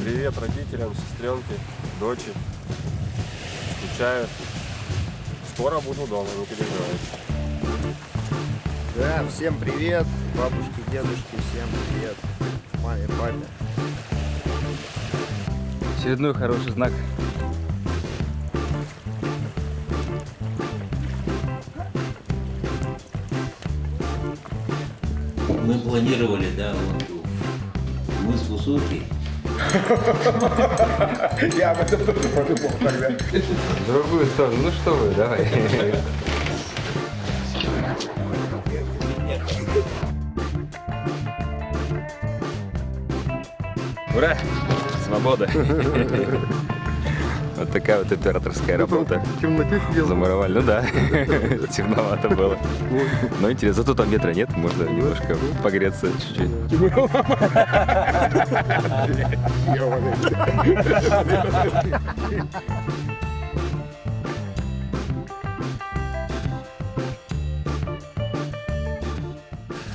Привет родителям, сестренке, дочери. Скучаю. Скоро буду дома, не переживайте. Да, всем привет. Бабушки, дедушки, всем привет. Маме, папе. Очередной хороший знак. Мы планировали, да, вот мыс высокий. Я об этом тоже подумал тогда. В другую сторону, ну что вы, давай. Ура! Свобода! Вот такая вот операторская работа. Замуровали. Ну да, темновато было. Но интересно, зато там ветра нет, можно немножко погреться чуть-чуть.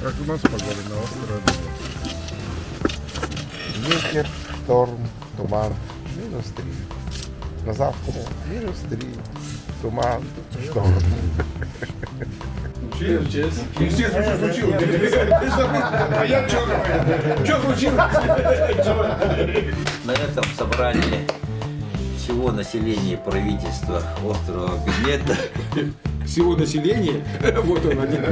Как у нас погода на острове? Ветер, шторм, туман, -3. На завтра -3, туман, шторм. Учились? Естественно, что случилось. А я что говорю? Что случилось? На этом собрании всего населения правительства острова Бенетта. Всего населения? Вот он один.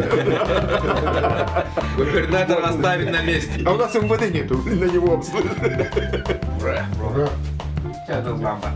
Губернатора оставить на месте. А у нас МВД нету, на него обслуживают. Ура! Ура! Сейчас лампа.